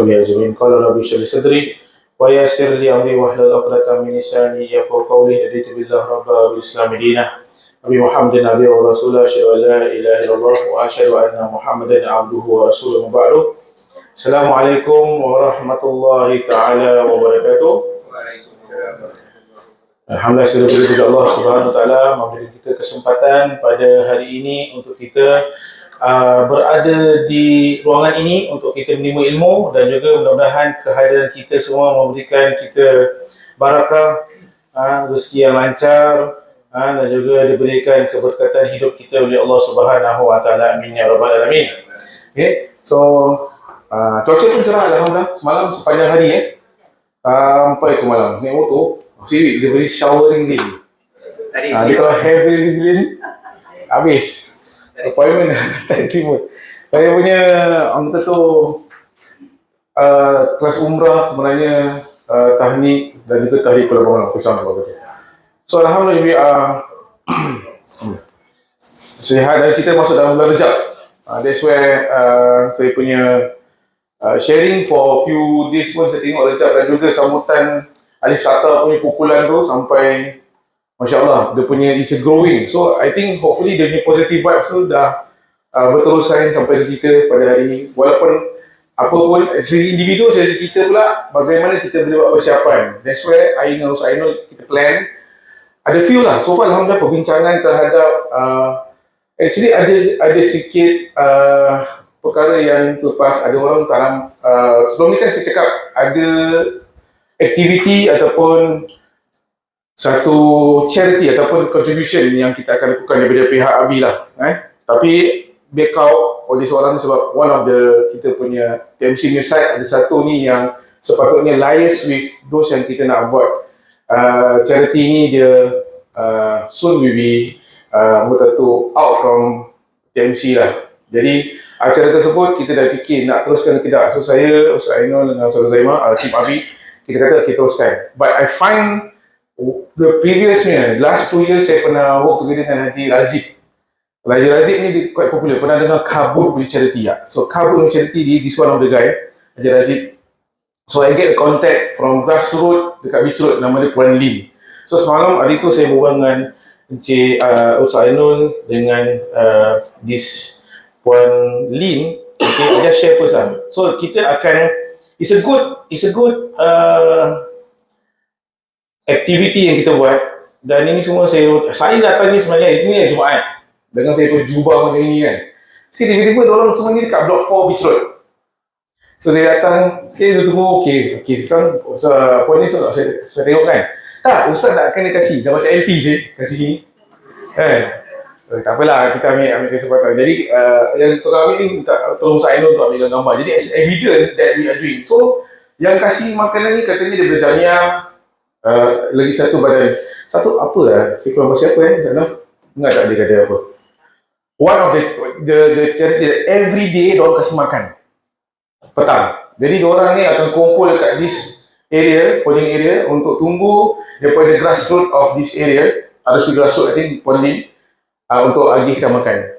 وصحبه أجمعين. قال رب اشرح لي صدري ويسر لي أمري واحلل عقدة من لساني يفقهوا قولي. رضيت بالله ربا وبالإسلام دينا أبي محمد نبي ورسوله أشهد أن لا إله إلا الله وأشهد أن محمدا عبده ورسوله وبعد. Assalamualaikum warahmatullahi taala wabarakatuh. Alhamdulillah, segala puji kepada Allah Subhanahu wa taala memberi kita kesempatan pada hari ini untuk kita berada di ruangan ini untuk kita menerima ilmu, dan juga mudah-mudahan kehadiran kita semua memberikan kita barakah, rezeki yang lancar, dan juga diberikan keberkatan hidup kita oleh Allah Subhanahu wa taala. Amin ya rabbal alamin. Okay. So cuaca pun cerah alhamdulillah semalam sepanjang hari sampai ke malam. Naik motor dia beri showering din. Dia kalau heavy din habis appointment tak terima. Saya punya orang kata tu kelas umrah sebenarnya tahnik dan juga tahrik pada malam kusam sebab itu. So alhamdulillah we are sihat dan kita masuk dalam bulan Rejab. That's where saya punya sharing for few days pun saya tengok Rejab dan juga sambutan Alif Sata punya pukulan tu sampai Masya Allah, dia punya is growing. So I think hopefully dia punya positive vibes tu dah berterusan sampai ke kita pada hari ini. Walaupun apa pun, segi individu, segi kita pula bagaimana kita boleh buat persiapan. That's why I know kita plan. Ada few lah, so far alhamdulillah perbincangan terhadap actually ada sikit perkara yang terlepas. Ada orang tanam sebelum ni kan saya cakap ada aktiviti ataupun satu charity ataupun contribution yang kita akan lakukan daripada pihak ABI lah. Tapi backup oleh seorang sebab one of the kita punya TMC punya side ada satu ni yang sepatutnya liaise with those yang kita nak buat charity ni. Dia soon will be out from TMC lah. Jadi acara tersebut kita dah fikir nak teruskan ke tidak. So saya, Ustaz Ainul dengan Ustaz Zaimah, tim ABI, kita kata kita teruskan. But I find the last 2 years saya pernah work together dengan Haji Razif. Haji Razif ni dia quite popular. Pernah dengar Kabut punya charity ya? So Kabut punya charity this one of the guy, Haji Razif. So I get a contact from grassroots dekat Beach Road, nama dia Puan Lin. So semalam hari tu saya berbual dengan Encik Ustaz Ainul dengan this Puan Lin. Okay, I just share first lah. So kita akan, it's a good activity yang kita buat. Dan ini semua saya datang ni sebenarnya ini yang Jumaat dengan saya tu jubah macam ini kan. Sekali tiba-tiba diorang semua ni dekat Block 4 Beach Road. So saya datang, sekali dia tunggu, okay sekarang Puan ni saya tengok kan, tak, Ustaz nak akan dia kasih, dah macam MP saya kasih ni so, tak apalah, kita ambil kesempatan. Jadi yang tukang ambil ni minta tolong Ustaz Ainul untuk ambil gambar. Jadi it's evident that we are doing. So yang kasih makanan ni katanya dia berjaya. Lagi satu badan, satu apa lah, saya kurang siapa tak tahu, ingat tak dia kata apa. One of the charity that every day diorang kasih makan petang. Jadi diorang ni akan kumpul kat this area, polling area, untuk tunggu daripada grassroots of this area. Ada si grassroots I think Puan Lin untuk agihkan makan.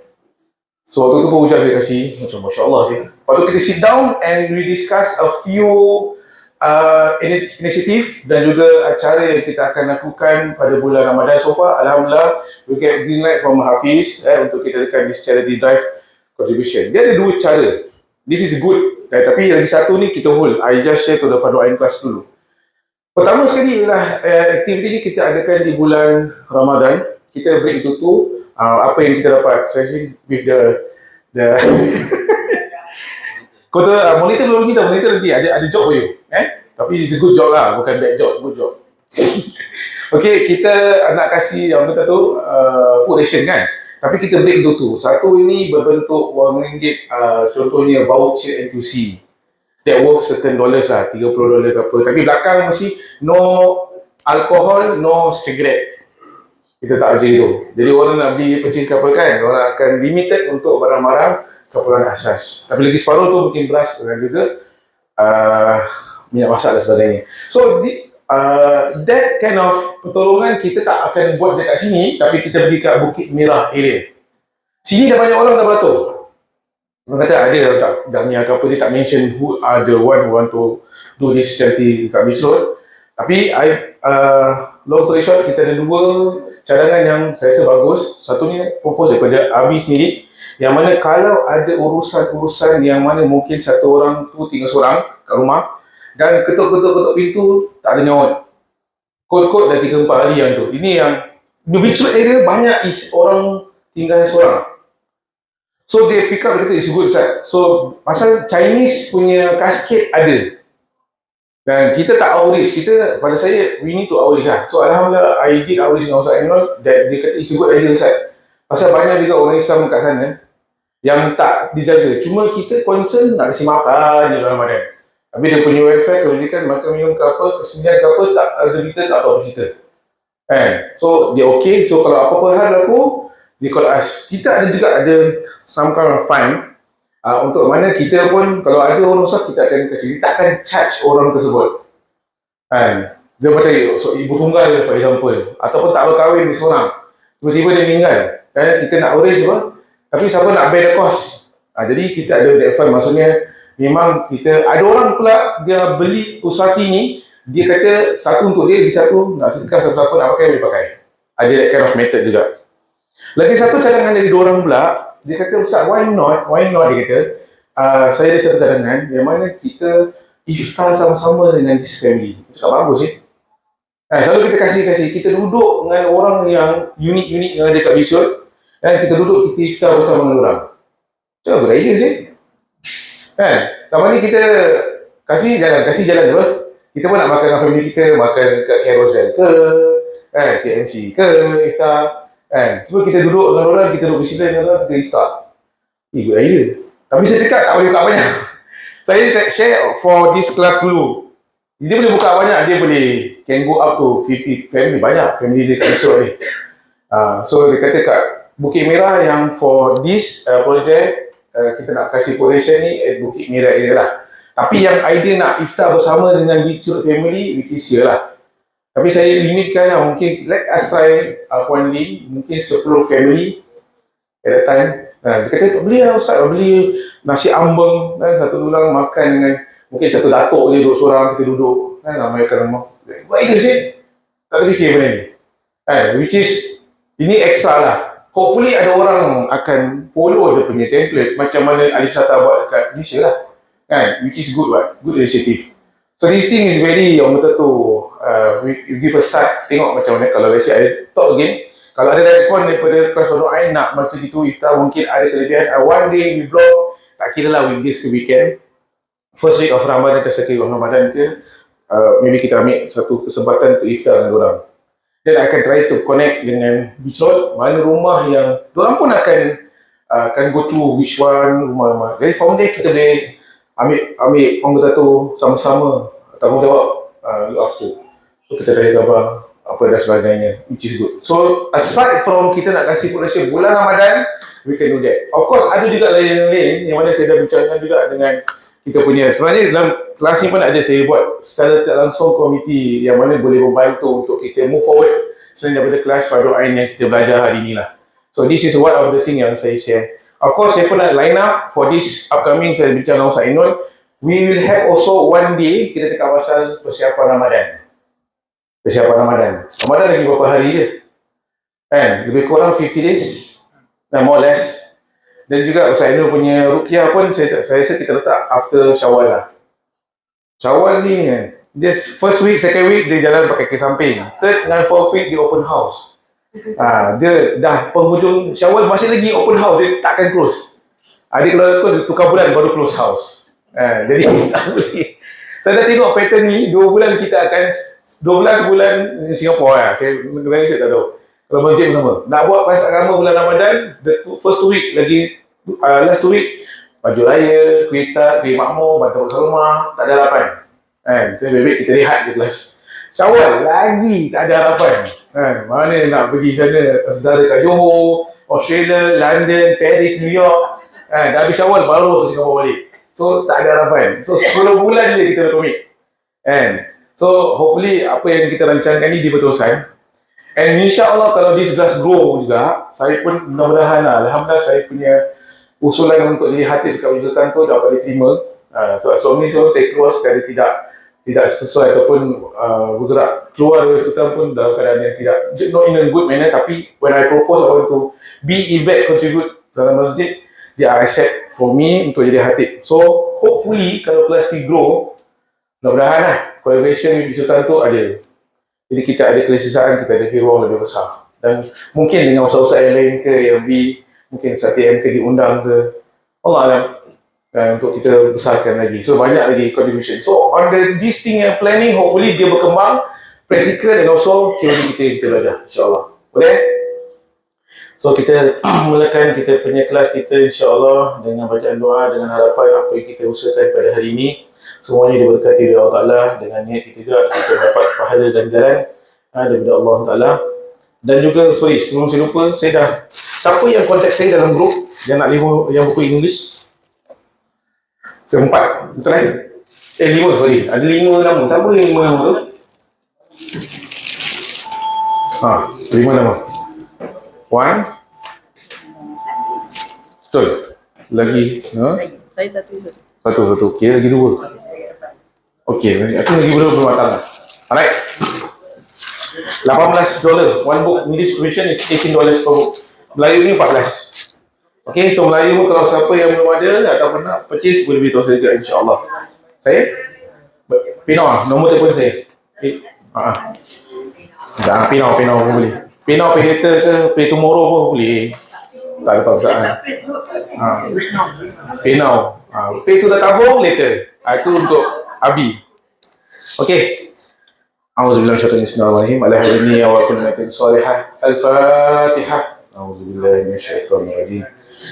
So waktu tu pun hujan saya kasih, macam Masya Allah sih. Lepas tu kita sit down and we discuss a few inisiatif dan juga acara yang kita akan lakukan pada bulan Ramadan. So far alhamdulillah we get green light from Hafiz untuk kita lakukan this charity drive contribution. Dia ada 2 cara. This is good. Tapi lagi satu ni kita hold. I just share to the Fadu Ain class dulu. Pertama sekali ialah aktiviti ni kita adakan di bulan Ramadan. Kita break itu tu apa yang kita dapat. Saya with the kau tu monitor belum kita, monitor nanti ada job for you. Tapi it's a good job lah, bukan bad job, good job. Okay, kita nak kasih yang kata tu food ration kan. Tapi kita break itu tu. Satu ini berbentuk RM1, contohnya voucher N2C. That worth certain dollars lah, $30 ke apa. Tapi belakang mesti no alcohol, no cigarette. Kita tak ajar itu. Jadi orang nak beli purchase kapal kan, orang akan limited untuk barang-barang keperluan asas. Tapi lagi separuh tu mungkin beras dan juga minyak masak dan sebagainya. So that kind of pertolongan kita tak akan buat dekat sini, tapi kita pergi kat Bukit Merah area. Sini dah banyak orang dah beratur. Orang kata ada tak Jamia ke apa, dia tak mention who are the one who want to do this charity dekat Beach Road. Tapi long story short, kita ada dua cadangan yang saya rasa bagus. Satunya propose daripada Abi sendiri, yang mana kalau ada urusan-urusan yang mana mungkin satu orang tu tinggal seorang kat rumah dan ketuk-ketuk pintu tak ada nyaut, kod-kod dah 3-4 hari yang tu. Ini yang the Beach Road area banyak is orang tinggal seorang. So dia pick up, dia kata it's good Ustaz. So pasal Chinese punya cascade ada dan kita tak outreach, kita pada saya we need to outreach lah. So Alhamdulillah I did outreach dengan Ustaz Ainul, that dia kata it's a good idea Ustaz. Pasal banyak juga orang Islam kat sana yang tak dijaga. Cuma kita concern nak kasi makan je dalam Ramadan. Tapi dia punya welfare, kebajikan, makan minum ke apa, kesenian ke apa, tak ada, kita tak tahu apa cerita. So dia okay. So kalau apa-apa hal berlaku, dia call us. Kita ada juga ada some kind of fund untuk mana kita pun kalau ada orang rosak, kita akan kasih. Kita akan charge orang tersebut. Dia macam so, ibu tunggal for example, ataupun tak berkahwin di seorang, tiba-tiba dia meninggal, kita nak arrange apa, tapi siapa nak bear the cost. Jadi kita ada that fund. Maksudnya memang kita ada orang pula dia beli usahati ni, dia kata satu untuk dia, satu nak sedekah, siapa-siapa nak pakai boleh pakai. Ada that kind of method juga. Lagi satu cadangan dari diorang pula, dia kata Ustaz, why not dia kata, saya ada satu cadangan yang mana kita iftar sama-sama dengan this family. Cakap bagus selalu kita kasih, kita duduk dengan orang yang unik-unik yang ada kat Beach Road, dan kita duduk, kita iftar bersama dengan orang. Cakap good idea sama ni kita kasih jalan apa. Kita pun nak makan dengan family kita, makan kat Carousel ke, TMC ke, iftar. Cuma kita duduk dengan orang, kita duduk bersila dengan orang, kita iftar. Good idea. Tapi saya cakap tak boleh buka banyak. Saya share for this class dulu. Dia boleh buka banyak, dia boleh can go up to 50 family, banyak family dia kat Beach Road ni. So dia kata kat Bukit Merah yang for this project, kita nak kasih foundation ni at Bukit Merah area lah. Tapi yang idea nak iftar bersama dengan Beach Road family, which is here lah. Tapi saya limitkan lah, mungkin let us try Puan Lin, mungkin 10 family at that time. Dia kata beli lah Ustaz, beli nasi ambeng, satu tulang makan dengan mungkin satu datuk je duduk seorang, kita duduk ramaikan rumah. Buat idea tak ada fikir benda ni. Which is ini extra lah. Hopefully ada orang akan follow dia punya template macam mana Alif Sata buat dekat Malaysia lah. Which is good good initiative. So this thing is very, orang kata tu, you give a start, tengok macam mana. Kalau let's say I talk again, kalau ada respon daripada kelas Pondok Ain nak macam itu iftar, mungkin ada kelebihan. One day we blog, tak kira lah weekdays ke weekend, first week of Ramadan ke second week of Ramadan ke, maybe kita ambil satu kesempatan untuk iftar dengan orang. Then I akan try to connect dengan Beach Road, mana rumah yang diorang pun akan go through which one rumah-rumah. Jadi from there kita boleh ambil orang kata tu sama-sama tanggungjawab look after. So kita dah gambar apa dan sebagainya, which is good. So aside from kita nak kasih foundation bulan Ramadan, we can do that. Of course ada juga lain-lain yang mana saya dah bincangkan juga dengan kita punya, sebenarnya dalam kelas ni pun ada saya buat secara tak langsung komiti yang mana boleh membantu untuk kita move forward selain daripada kelas Fardhu Ain yang kita belajar hari ni lah. So this is one of the thing yang saya share. Of course saya pun nak line up for this upcoming, saya bincang dengan Ustaz Ainul, we will have also one day kita cakap pasal persiapan Ramadan. Ramadan lagi berapa hari je, lebih kurang 50 days, more or less. Dan juga Ustaz Ainul punya ruqyah pun saya rasa kita letak after Syawal lah. Syawal ni dia first week, second week dia jalan pakai ke samping, third dan fourth week dia open house. Dia dah penghujung Syawal masih lagi open house, dia takkan close. Dia kalau close tukar bulan baru close house. Jadi tak boleh. Saya dah tengok pattern ni, 2 bulan kita akan 12 bulan Singapura lah. Saya Malaysia tak tahu. Kalau masjid pun sama. Nak buat pasal agama bulan Ramadan, the first 2 week lagi, last 2 week baju raya, kuih makmur, bantu rumah, tak ada harapan. So baik-baik kita rehat je kelas. Syawal lagi tak ada harapan. Mana nak pergi sana, saudara kat Johor, Australia, London, Paris, New York. Dah habis Syawal baru ke Singapura balik. So tak ada harapan. So 10 bulan je kita dah commit. So hopefully apa yang kita rancangkan ni diberterusan. And insyaAllah kalau this grass grow juga, saya pun mudah-mudahan lah, Alhamdulillah saya punya usulan untuk jadi khatib dekat Majlis Sultan tu dapat diterima. Sebelum ni saya keluar secara tidak sesuai ataupun bergerak keluar dari Sultan pun dalam keadaan yang tidak, not in a good manner, tapi when I propose I want to be back, contribute dalam masjid, dia accept for me untuk jadi khatib. So hopefully kalau kelas ni grow, mudah-mudahan lah collaboration with Sultan tu ada. Jadi kita ada kelesisaan, kita ada ruang lebih besar. Dan mungkin dengan usaha-usaha yang lain ke, yang mungkin satu MK diundang ke, Allah alam, untuk kita besarkan lagi. So banyak lagi contribution. So on this thing yang planning, hopefully dia berkembang, practical dan also teori kita belajar, insyaAllah. Boleh? So kita mulakan kita punya kelas kita insyaAllah dengan bacaan doa, dengan harapan apa yang kita usahakan pada hari ini semuanya diberkati oleh Allah Ta'ala, dengan niat kita juga kita dapat pahala dan jalan daripada Allah Ta'ala. Dan juga, sorry, sebelum saya lupa, saya dah, siapa yang kontak saya dalam grup yang nak yang buku English? Saya 4, betul kan? 5, sorry, ada 5 nama. Siapa yang 5 nama tu? 5 nama. 1, betul? Lagi? Saya satu. Satu. Okay, lagi 2. Okay, aku lagi belum matang. Alright. $18. One book English version is $18 per book. Melayu ni 14. Okay, so Melayu kalau siapa yang belum ada atau nak purchase boleh beritahu saya juga, insyaAllah. Saya? Pinau nombor telefon saya. Pinau pun boleh. Pinau pay later ke pay tomorrow pun boleh. Tak ada paksaan. Pinau. Pay tu dah tabung later. Itu untuk Abi. Okay. A'udzubillahi minasyaitonir rajim. Ala hadini wa kunnatin salihah. Al-Fatihah. A'udzubillahi minasyaitonir rajim.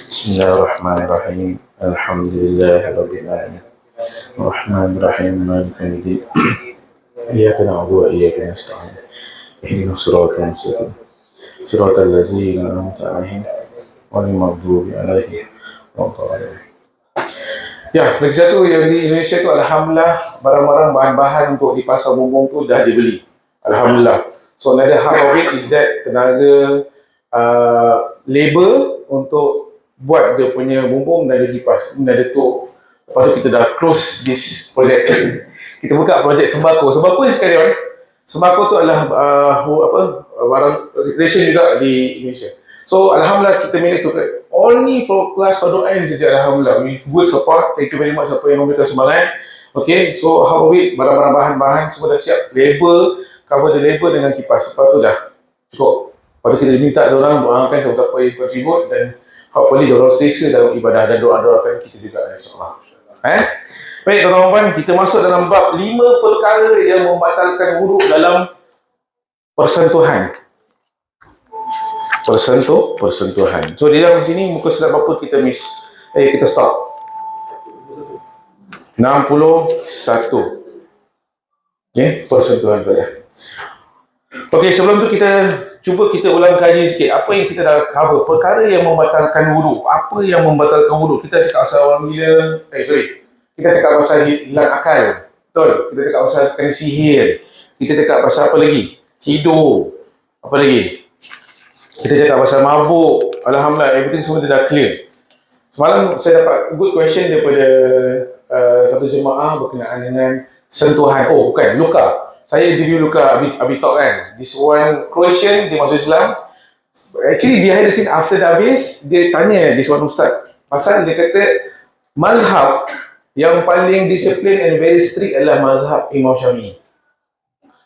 Bismillahirrahmanirrahim. Alhamdulillahirabbil alamin. Arrahmanirrahim. Maliki yaumiddin. Iyyaka na'budu wa iyyaka nasta'in. Ihdinas siratal mustaqim. Siratal ladzina an'amta 'alaihim ghairil maghdubi 'alaihim waladdallin. Ya, lagi satu yang di Indonesia tu alhamdulillah barang-barang bahan-bahan untuk di pasar bumbung tu dah dibeli. Alhamdulillah. So another half of it is that tenaga labor untuk buat dia punya bumbung dan dia kipas. Dah ada tu. Lepas tu kita dah close this project. Kita buka projek sembako. Sembako is carry on. Sembako tu adalah barang ration juga di Indonesia. So alhamdulillah kita manage to only for kelas Fardhu Ain saja, alhamdulillah with good support. Thank you very much siapa yang memberikan sumbangan. Okay, so how of it, barang-barang bahan-bahan semua dah siap, label, cover the label dengan kipas. Lepas tu dah cukup. Lepas tu kita minta diorang doakan siapa-siapa yang contribute dan hopefully diorang selesa dalam ibadah dan doa-doakan kita juga, insyaAllah. Baik tuan-tuan, kita masuk dalam bab 5 perkara yang membatalkan wuduk dalam persentuhan. Persentuhan. So di dalam sini muka surat berapa kita miss? Kita stop. 61. Okay, persentuhan pada. Okay, sebelum tu kita ulang kaji sikit. Apa yang kita dah cover? Perkara yang membatalkan wuduk. Apa yang membatalkan wuduk? Kita cakap pasal orang gila. Kita cakap pasal hilang akal. Betul? Kita cakap pasal kena sihir. Kita cakap pasal apa lagi? Tidur. Apa lagi? Kita cakap pasal mabuk. Alhamdulillah, everything semua dah clear. Semalam saya dapat good question daripada satu jemaah berkenaan dengan sentuhan. Oh, bukan, Luka. Saya interview Luka, Abi talk kan. This one Croatian, dia masuk Islam. Actually, behind the scene, after dah habis, dia tanya this one ustaz. Pasal dia kata, mazhab yang paling disiplin and very strict adalah mazhab Imam Syafi'i.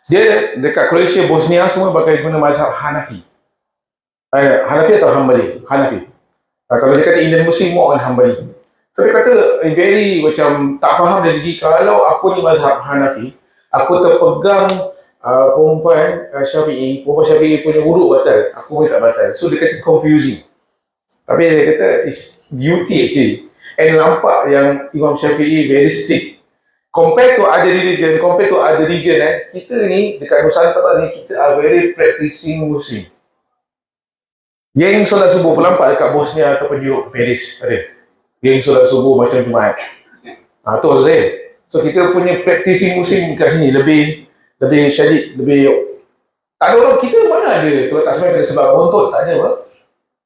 Dia dekat Croatia, Bosnia semua pakai guna mazhab Hanafi. Hanafi atau Hanbali? Hanafi. Kalau dia kata Indian Muslim, more on Hanbali. So dia kata very macam tak faham dari segi kalau aku ni mazhab Hanafi, aku terpegang perempuan Syafi'i punya wuduk batal, aku pun tak batal. So dia kata confusing. Tapi dia kata it's beauty actually. And nampak yang Imam Syafi'i very strict. Compared to other religion, kita ni dekat Nusantara ni kita are very practicing Muslim. Geng solat subuh pelampak dekat Bosnia ataupun Europe, Paris ada. Geng solat subuh macam Jumaat. Tu maksud saya. So kita punya practicing Muslim kat sini lebih syadid, lebih tak ada orang kita mana ada kalau tak sampai pada sebab bontot, tak ada apa.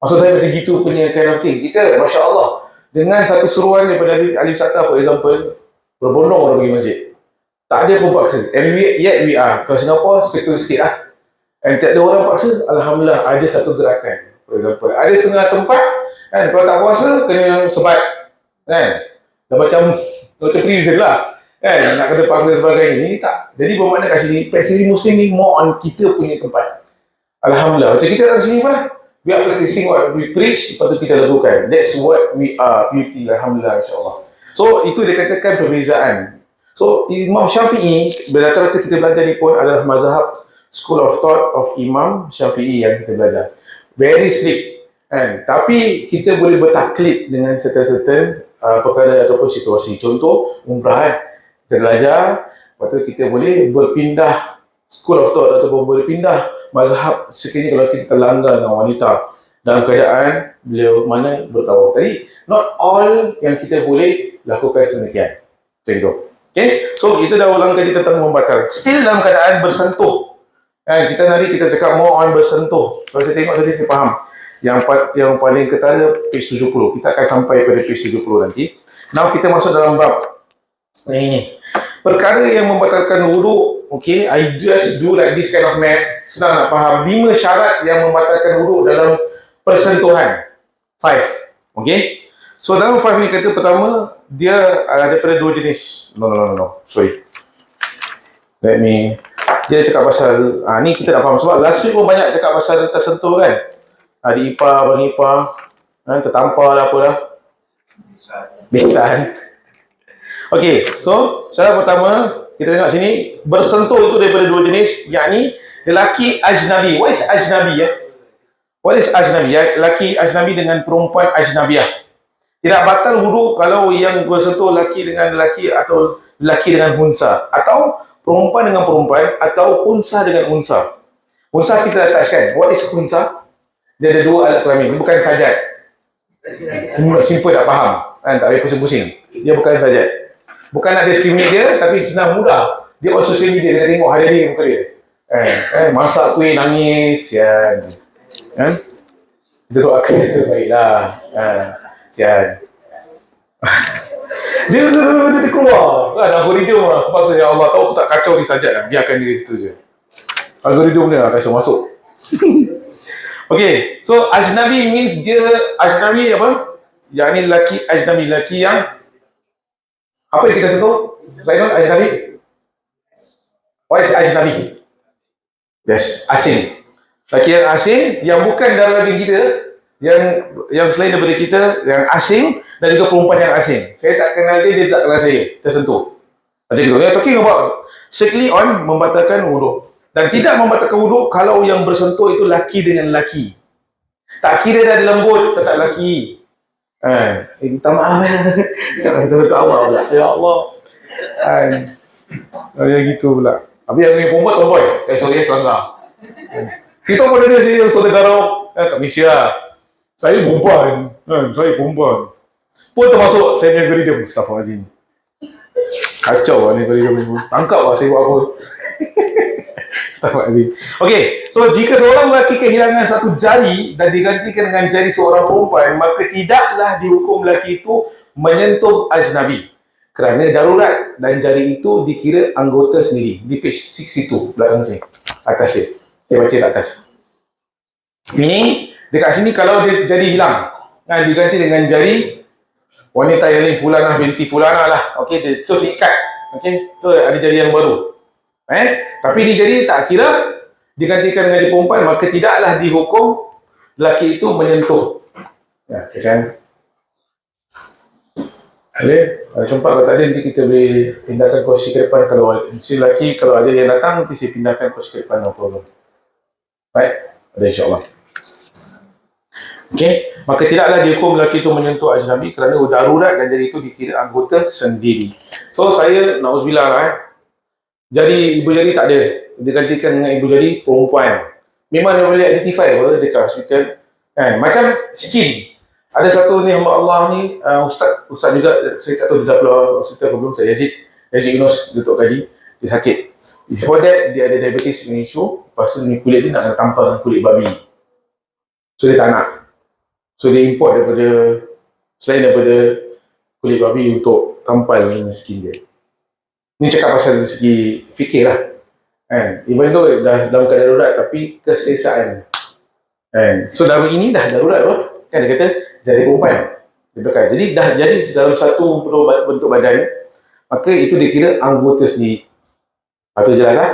Maksud saya macam gitu punya kind of thing. Kita Masya Allah dengan satu suruhan daripada ahli wisata, for example, berbondong orang pergi masjid. Tak ada pun paksa. And yet we are. Kalau Singapura, sekul sikit lah. And tak ada orang paksa, Alhamdulillah ada satu gerakan. For example, ada setengah tempat, kan, kalau tak puasa, kena sebat. Kan? Dah macam prison lah. Kan? Nak kena paksa sebagainya. Ini tak. Jadi bermakna kat sini, PSC Muslim ni more on kita punya tempat. Alhamdulillah. Macam kita kat sini pun lah. We are practicing what we preach, lepas tu kita lakukan. That's what we are, beauty. Alhamdulillah, insyaAllah. So, itu dia katakan perbezaan. So, Imam Syafi'i, rata-rata kita belajar ni pun adalah mazhab school of thought of Imam Syafi'i yang kita belajar. Very strict. Kan? Tapi, kita boleh bertaklid dengan certain perkara ataupun situasi. Contoh, umrah. Kita belajar, lepas tu kita boleh berpindah school of thought ataupun boleh pindah mazhab sekiranya kalau kita terlanggar dengan wanita dalam keadaan beliau mana bertawaf. Tadi, not all yang kita boleh lakukan sedemikian. Macam itu. Okay? So, kita dah ulang tadi tentang membatal. Still dalam keadaan bersentuh. Kita nanti kita cakap more on bersentuh. Kalau saya tengok tadi, saya faham. Yang paling ketara, page 70. Kita akan sampai pada page 70 nanti. Now, kita masuk dalam bab ini. Perkara yang membatalkan wuduk, okay, I just do like this kind of math. Senang nak faham. 5 syarat yang membatalkan wuduk dalam persentuhan. 5. Okay. So dalam 5 ni kata pertama, dia daripada 2 jenis. No. Sorry. Dia cakap pasal, ni kita nak faham. Sebab last week pun banyak cakap pasal tersentuh kan. Adik ipar, abang ipar, tertampar lah apalah. Besan. Okay, so syarat pertama, kita tengok sini, bersentuh itu daripada 2 jenis, yakni lelaki ajnabi. What is ajnabi ya? What is ajnabi? Lelaki ajnabi dengan perempuan ajnabiyah. Tidak batal wuduk kalau yang bersentuh lelaki dengan lelaki atau lelaki dengan unsa, atau perempuan dengan perempuan, atau unsa dengan unsa. Unsa kita dah touch kan? What is unsa? Dia ada 2 alat kelamin, bukan sajat. Simple tak faham, kan? Tak boleh pusing-pusing. Dia bukan sajat. Bukan nak diskriminate dia, tapi senang mudah. Dia on social media, dia tengok hari-hari muka dia. Masak kuih, nangis, sian. Kita doakan dia terbaiklah. Sian. Dia keluar. Kan, algoritma lah. Terpaksa, ya Allah, tahu aku tak kacau ni sajat lah. Biarkan dia situ je. Algoritma dia lah, kasih masuk. Okay, so ajnabi means dia, ajnabi apa? Yang ni lelaki, ajnabi, lelaki yang apa yang kita sentuh? Zainul, ajnabi? What is ajnabi? Yes, asing. Lelaki yang asing, yang bukan darah daging kita, yang selain daripada kita, yang asing, dan juga perempuan yang asing. Saya tak kenal dia, dia tak kenal saya. Tersentuh. Macam itu. They are talking about strictly on membatalkan wuduk. Dan tidak membatalkan wuduk kalau yang bersentuh itu laki dengan laki. Tak kira dah lembut, tetap laki. Minta maaf. Jangan betul-betul awal pula. Ya Allah. Ya gitu pula. Habis yang ni perempuan tomboy. Sorry, teranggar. Kita pun ada sini yang saudara garau kat Malaysia. Saya perempuan. Saya perempuan. Pun termasuk saya punya algorithm. Astaghfirullahaladzim. Kacau lah ni algorithm. Tangkap lah saya buat apa. Astaghfirullahaladzim. Okay, so jika seorang lelaki kehilangan satu jari dan digantikan dengan jari seorang perempuan, maka tidaklah dihukum lelaki itu menyentuh ajnabi kerana darurat dan jari itu dikira anggota sendiri. Di page 62 belakang saya, atas dia. Saya baca kat atas. Meaning, dekat sini kalau dia jari hilang, diganti dengan jari wanita yang lain, fulanah binti fulanah lah. Okay, dia terus diikat. Okay, tu ada jari yang baru. Tapi ni jadi tak kira digantikan dengan jari perempuan, maka tidaklah dihukum lelaki itu menyentuh. Ya, kan? Boleh? Tempat kalau tak ada, nanti kita boleh pindahkan kursi ke depan. Kalau si lelaki, kalau ada yang datang, nanti saya pindahkan kursi ke depan. No problem. Baik? Ada insyaAllah. Okay? Maka tidaklah dihukum lelaki itu menyentuh ajnabi kerana darurat dan jari itu dikira anggota sendiri. So, saya, na'udzubillah lah, jari ibu jari tak ada, digantikan dengan ibu jari perempuan. Memang dia boleh identify apa dekat hospital kan. Macam skin, ada satu ni hamba Allah ni, ustaz juga, saya tak tahu dia dah keluar hospital atau belum. Saya Yazid Yunus, Datuk Kadi, dia sakit. Before that dia ada diabetes punya issue. Lepas tu kulit dia nak kena tampal dengan kulit babi, so dia tak nak. So dia import daripada selain daripada kulit babi untuk tampal skin dia. Ni cakap pasal dari segi fikir lah kan, even tu dah dalam keadaan darurat tapi keselesaan kan. So dalam ini dah darurat apa kan, dia kata jari perempuan dia pakai. Jadi dah jadi dalam satu bentuk badan, maka itu dikira anggota sendiri. Itu jelas lah.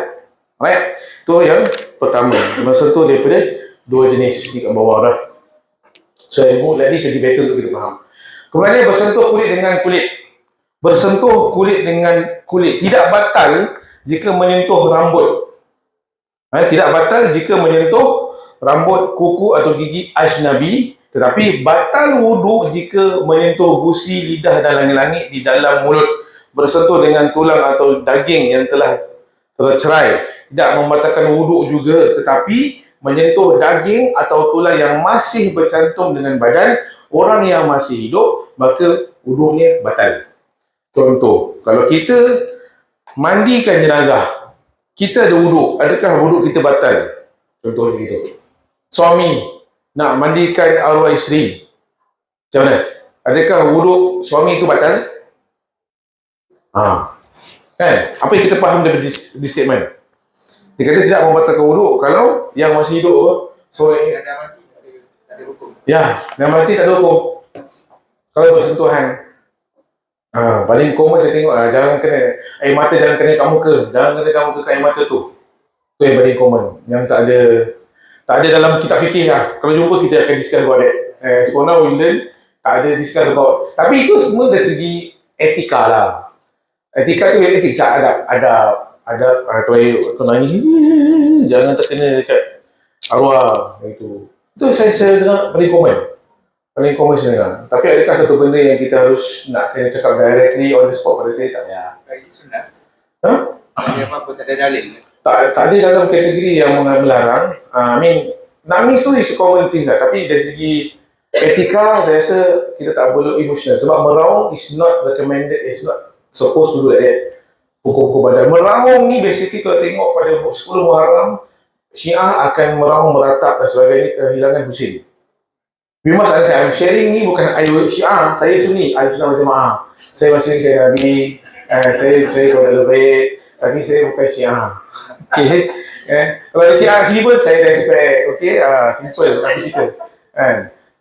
Alright, tu yang pertama. Masa tu daripada dua jenis di kat bawah dah. So ilmu tadi segi better untuk kita faham. Kemudian bersentuh kulit dengan kulit. Bersentuh kulit dengan kulit tidak batal jika menyentuh rambut. Tidak batal jika menyentuh rambut, kuku atau gigi ajnabi, tetapi batal wuduk jika menyentuh gusi, lidah dan langit-langit di dalam mulut. Bersentuh dengan tulang atau daging yang telah tercerai. Tidak membatalkan wuduk juga, tetapi menyentuh daging atau tulang yang masih bercantum dengan badan orang yang masih hidup, maka wuduknya batal. Contoh, kalau kita mandikan jenazah, kita ada wuduk, adakah wuduk kita batal? Contoh gitu. Suami nak mandikan arwah isteri, macam mana? Adakah wuduk suami itu batal? Kan? Apa yang kita faham daripada di statement? Dia kata tidak membatalkan wuduk kalau yang masih hidup apa? So, yang mati tak ada hukum. Ya, yang mati tak ada hukum. Kalau bersentuhan. Paling common saya tengok jangan kena air mata, jangan kena kat muka, jangan kena kat muka kat air mata tu. Tu yang paling common, yang tak ada dalam kitab fikir lah. Kalau jumpa kita akan discuss about that. So now we learn, tak ada discuss about, tapi itu semua dari segi etika lah. Etika tu etik ada kalau nangis jangan terkena dekat arwah itu. Itu saya dengar paling common saya dengar. Tapi adakah satu benda yang kita harus nak kena cakap directly on the spot pada saya? Tak ada. Bagi sunat. Tak ada apa-apa, tak ada dalil. Tak ada dalam kategori yang melarang. Nangis tu is a common thing lah. Tapi dari segi etika, saya rasa kita tak perlu emotional. Sebab meraung is not recommended, is not supposed to do like that. Hukum-hukum badan. Meraung ni basically kalau tengok pada 10 Muharram, Syiah akan meraung, meratap dan sebagainya kehilangan Husin. We must understand, I'm sharing ni bukan ayat Syiah, saya Sunni, Ahli Sunnah wal Jamaah. Saya Muslim, saya Nabi, saya kalau baik, tapi saya bukan Syiah. Okay. Kalau Syiah sini pun saya respect, okay, simple, tapi simple.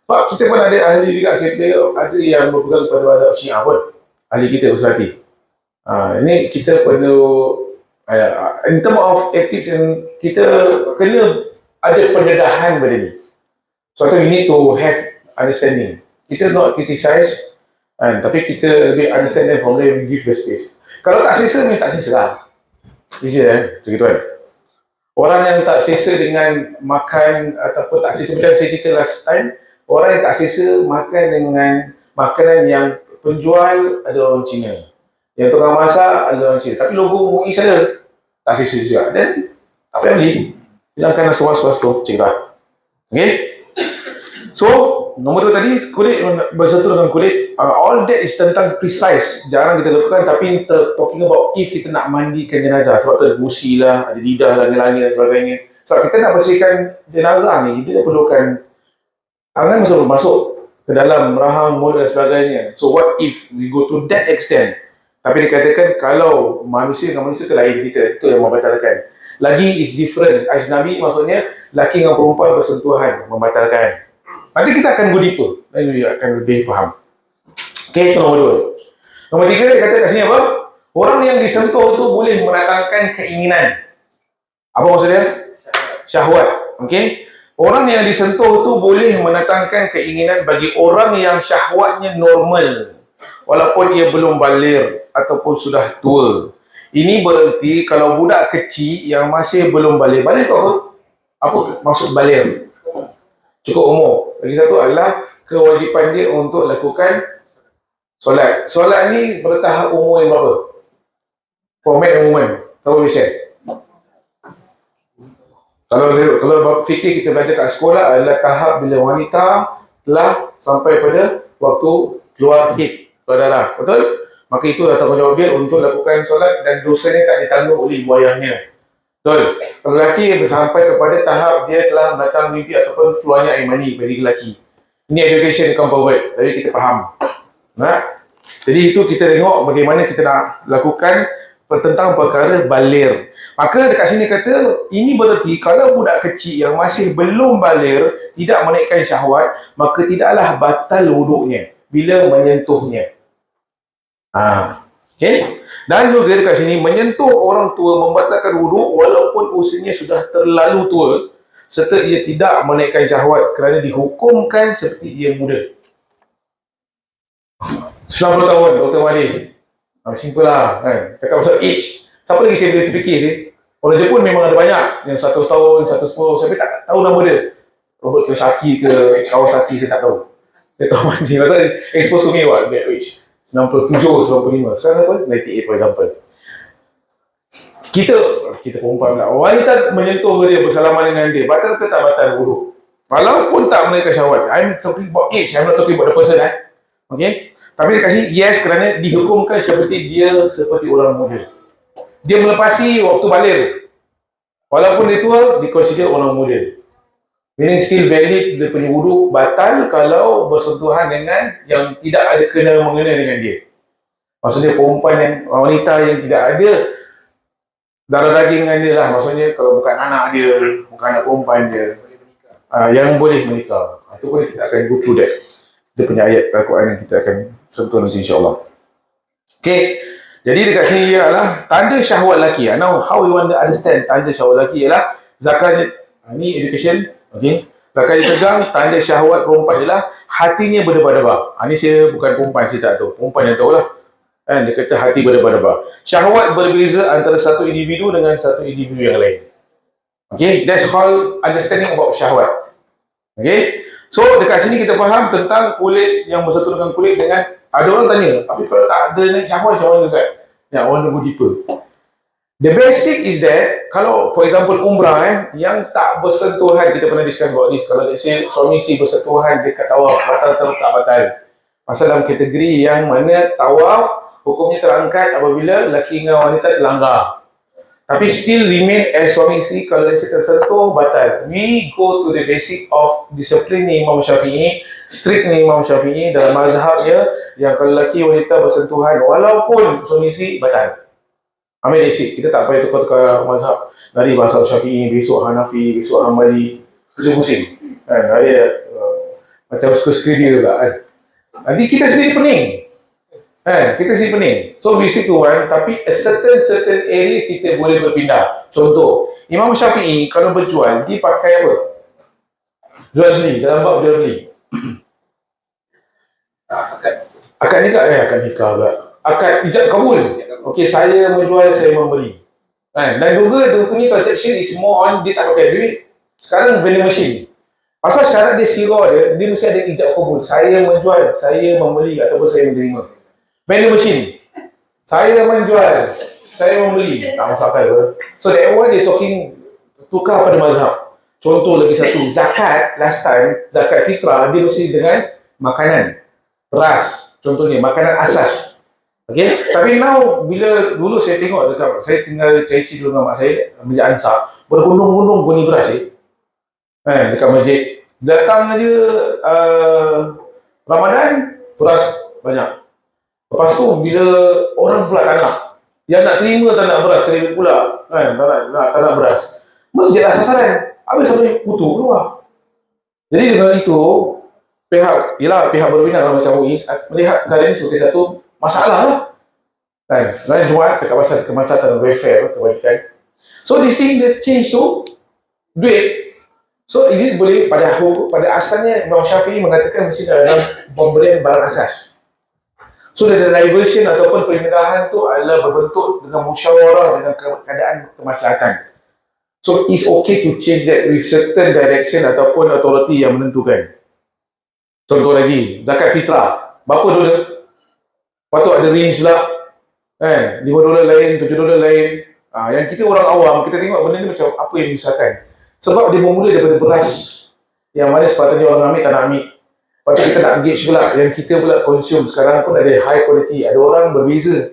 Sebab kita pun ada ahli juga, ada yang berpegang kepada mazhab Syiah pun, ahli kita Usrati. Ini kita perlu, in term of ethics, kita kena ada pendedahan pada ni. So we need to have understanding. Kita not criticize, tapi kita lebih understand from there, we give the space. Kalau tak selesa, tak selesa lah. Easy macam gitu kan. Orang yang tak selesa dengan makan ataupun tak selesa, macam saya cerita last time, orang yang tak selesa makan dengan makanan yang penjual ada orang Cina, yang tukang masak ada orang Cina, tapi logo MUIS ada, tak selesa juga. Dan tak payah beli, hilangkan rasa was-was tu, cerita. Okay. So, nombor 2 tadi, kulit bersentuh dengan kulit, all that is tentang precise, jarang kita lakukan, tapi talking about if kita nak mandikan jenazah, sebab tu ada gusi lah, ada lidah, langit-langit dan sebagainya. Sebab kita nak bersihkan jenazah ni, kita perlukan tangan masuk ke dalam rahang, mulut dan sebagainya. So what if we go to that extent? Tapi dikatakan kalau manusia dengan manusia itu lain cerita, itu yang membatalkan. Lagi is different, ajnabi maksudnya laki dengan perempuan bersentuhan, membatalkan. Nanti kita akan go deeper, dan kita akan lebih faham. Okay, itu nombor 2. Nombor 3, dia kata kat sini apa? Orang yang disentuh tu boleh mendatangkan keinginan. Apa maksudnya? Syahwat. Okay? Orang yang disentuh tu boleh mendatangkan keinginan bagi orang yang syahwatnya normal, walaupun ia belum baligh ataupun sudah tua. Ini bererti kalau budak kecil yang masih belum baligh. Baligh tu apa? Apa maksud baligh? Cukup umur. Lagi satu adalah kewajipan dia untuk lakukan solat. Solat ni bertahap umur yang berapa? For men and women. Tahu boleh share? Kalau fikir kita belajar kat sekolah adalah tahap bila wanita telah sampai pada waktu keluar haid, keluar darah. Betul? Maka itu adalah tanggungjawab dia untuk lakukan solat dan dosa ni tak ditanggung oleh ibu ayahnya. Betul. Kalau lelaki sampai kepada tahap dia telah datang mimpi ataupun keluarnya air mani bagi lelaki. Ini education come forward. Jadi kita faham. Jadi itu kita tengok bagaimana kita nak lakukan tentang perkara balir. Maka dekat sini kata, ini berarti kalau budak kecil yang masih belum balir tidak menaikkan syahwat, maka tidaklah batal wuduknya bila menyentuhnya. Okay? Dan juga dekat sini, menyentuh orang tua membatalkan wuduk walaupun usianya sudah terlalu tua, serta ia tidak menaikkan syahwat kerana dihukumkan seperti ia muda. 90 tahun, Dr. Mahdi. Simple lah kan. Cakap pasal age. Siapa lagi saya boleh terfikir sih? Orang Jepun memang ada banyak. Yang 100 tahun, 110. Saya tak tahu nama dia. Robert Kiyosaki ke Kawasaki, saya tak tahu. Saya tahu Mahdi. Pasal expose to me what? That age. 97, 95. Sekarang apa? 98 for example. Kita perempuan pula. Wanita menyentuh dia, bersalaman dengan dia. Batal ke tak batal wuduk? Walaupun tak menaikkan syahwat. I'm talking about age. I'm not talking about the person. Okay? Tapi dia kasih yes kerana dihukumkan seperti orang muda. Dia melepasi waktu balir. Walaupun dia tua, dikonsider orang muda. Meaning still valid, dia punya wuduk batal kalau bersentuhan dengan yang tidak ada kena-mengena dengan dia. Maksudnya perempuan yang, wanita yang tidak ada darah daging dengan dia lah. Maksudnya kalau bukan anak dia, bukan anak perempuan dia, yang boleh menikah. Itu pun kita akan go through that. Kita punya ayat Al-Quran yang kita akan sentuh nanti insyaAllah. Okay. Jadi dekat sini ialah tanda syahwat lelaki. Now how we want to understand tanda syahwat lelaki ialah zakat ni education. Okay. Zakat tegang, tanda syahwat perempuan ialah hatinya berdebar-debar. Ni saya bukan perempuan, saya tak tahu. Perempuan yang tahulah. Dia kata hati berdebar-debar. Syahwat berbeza antara satu individu dengan satu individu yang lain. Okay. That's all understanding about syahwat. Okay. So dekat sini kita faham tentang kulit yang bersatu dengan kulit dengan, ada orang tanya, tapi kalau tak ada naik syahwat macam mana Ustaz? Ya, orang go deeper. The basic is that, kalau for example umrah yang tak bersentuhan, kita pernah discuss about this, kalau let's say suami isteri bersentuhan dekat tawaf, batal atau tak batal. Pasal dalam kategori yang mana tawaf, hukumnya terangkat apabila lelaki dengan wanita terlanggar. Tapi still remain as suami isteri, kalau let's say tersentuh, batal. We go to the basic of disiplin Imam Syafi'i, strict Imam Syafi'i dalam mazhabnya, yang kalau lelaki wanita bersentuhan walaupun suami isteri, batal. Ambil basic, kita tak payah tukar-tukar mazhab. Dari mazhab Syafi'i, besok Hanafi, besok Hanbali, pusing-pusing. Macam suka-suka dia pula. Nanti kita sendiri pening. Kita sendiri pening. So we stick to one, tapi a certain area kita boleh berpindah. Contoh, Imam Syafi'i kalau berjual, dia pakai apa? Jual beli, dalam bab jual beli. Akad nikah, akad nikah pula. Akad ijab kabul. Okey, saya menjual, saya membeli. Dan juga dia punya transaction is more on, dia tak pakai duit. Sekarang vending machine. Pasal syarat dia sirah dia mesti ada ijab kabul. Saya menjual, saya membeli ataupun saya menerima. Vending machine. Saya menjual, saya membeli. Tak masuk akal ke? So that one dia talking tukar pada mazhab. Contoh lagi satu, zakat last time, zakat fitrah dia mesti dengan makanan, beras. Contohnya makanan asas. Okay? Tapi now bila dulu saya tengok dekat, saya tinggal cai-cai dulu dengan mak saya, Masjid Ansar, bergundung-gundung guni beras dekat masjid. Datang aja Ramadan, beras banyak. Lepas tu bila orang pula tak nak, yang nak terima tak nak beras, cerita pula tak nak beras, masjid lah sasaran, habis sampai putu keluar. Jadi dengan itu pihak berwenang macam MUIS melihat keadaan ini sebagai satu masalah lah. Selain Jumaat cakap pasal kemaslahatan welfare, kebajikan. So this thing dia change to duit. So is it boleh pada asalnya Imam Syafi'i mengatakan mesti dalam pemberian barang asas. So the diversion ataupun pemindahan tu adalah berbentuk dengan musyawarah dengan keadaan kemaslahatan. So it's okay to change that with certain direction ataupun authority yang menentukan. Contoh lagi, zakat fitrah. Berapa dolar? Patut ada range pula. $5 lain, $7 lain. Yang kita orang awam, kita tengok benda ni macam apa yang disahkan. Sebab dia bermula daripada beras. Yang mana sepatutnya orang ambil, tak nak ambil. Lepas tu kita nak gauge pula, yang kita pula consume sekarang pun ada high quality. Ada orang berbeza.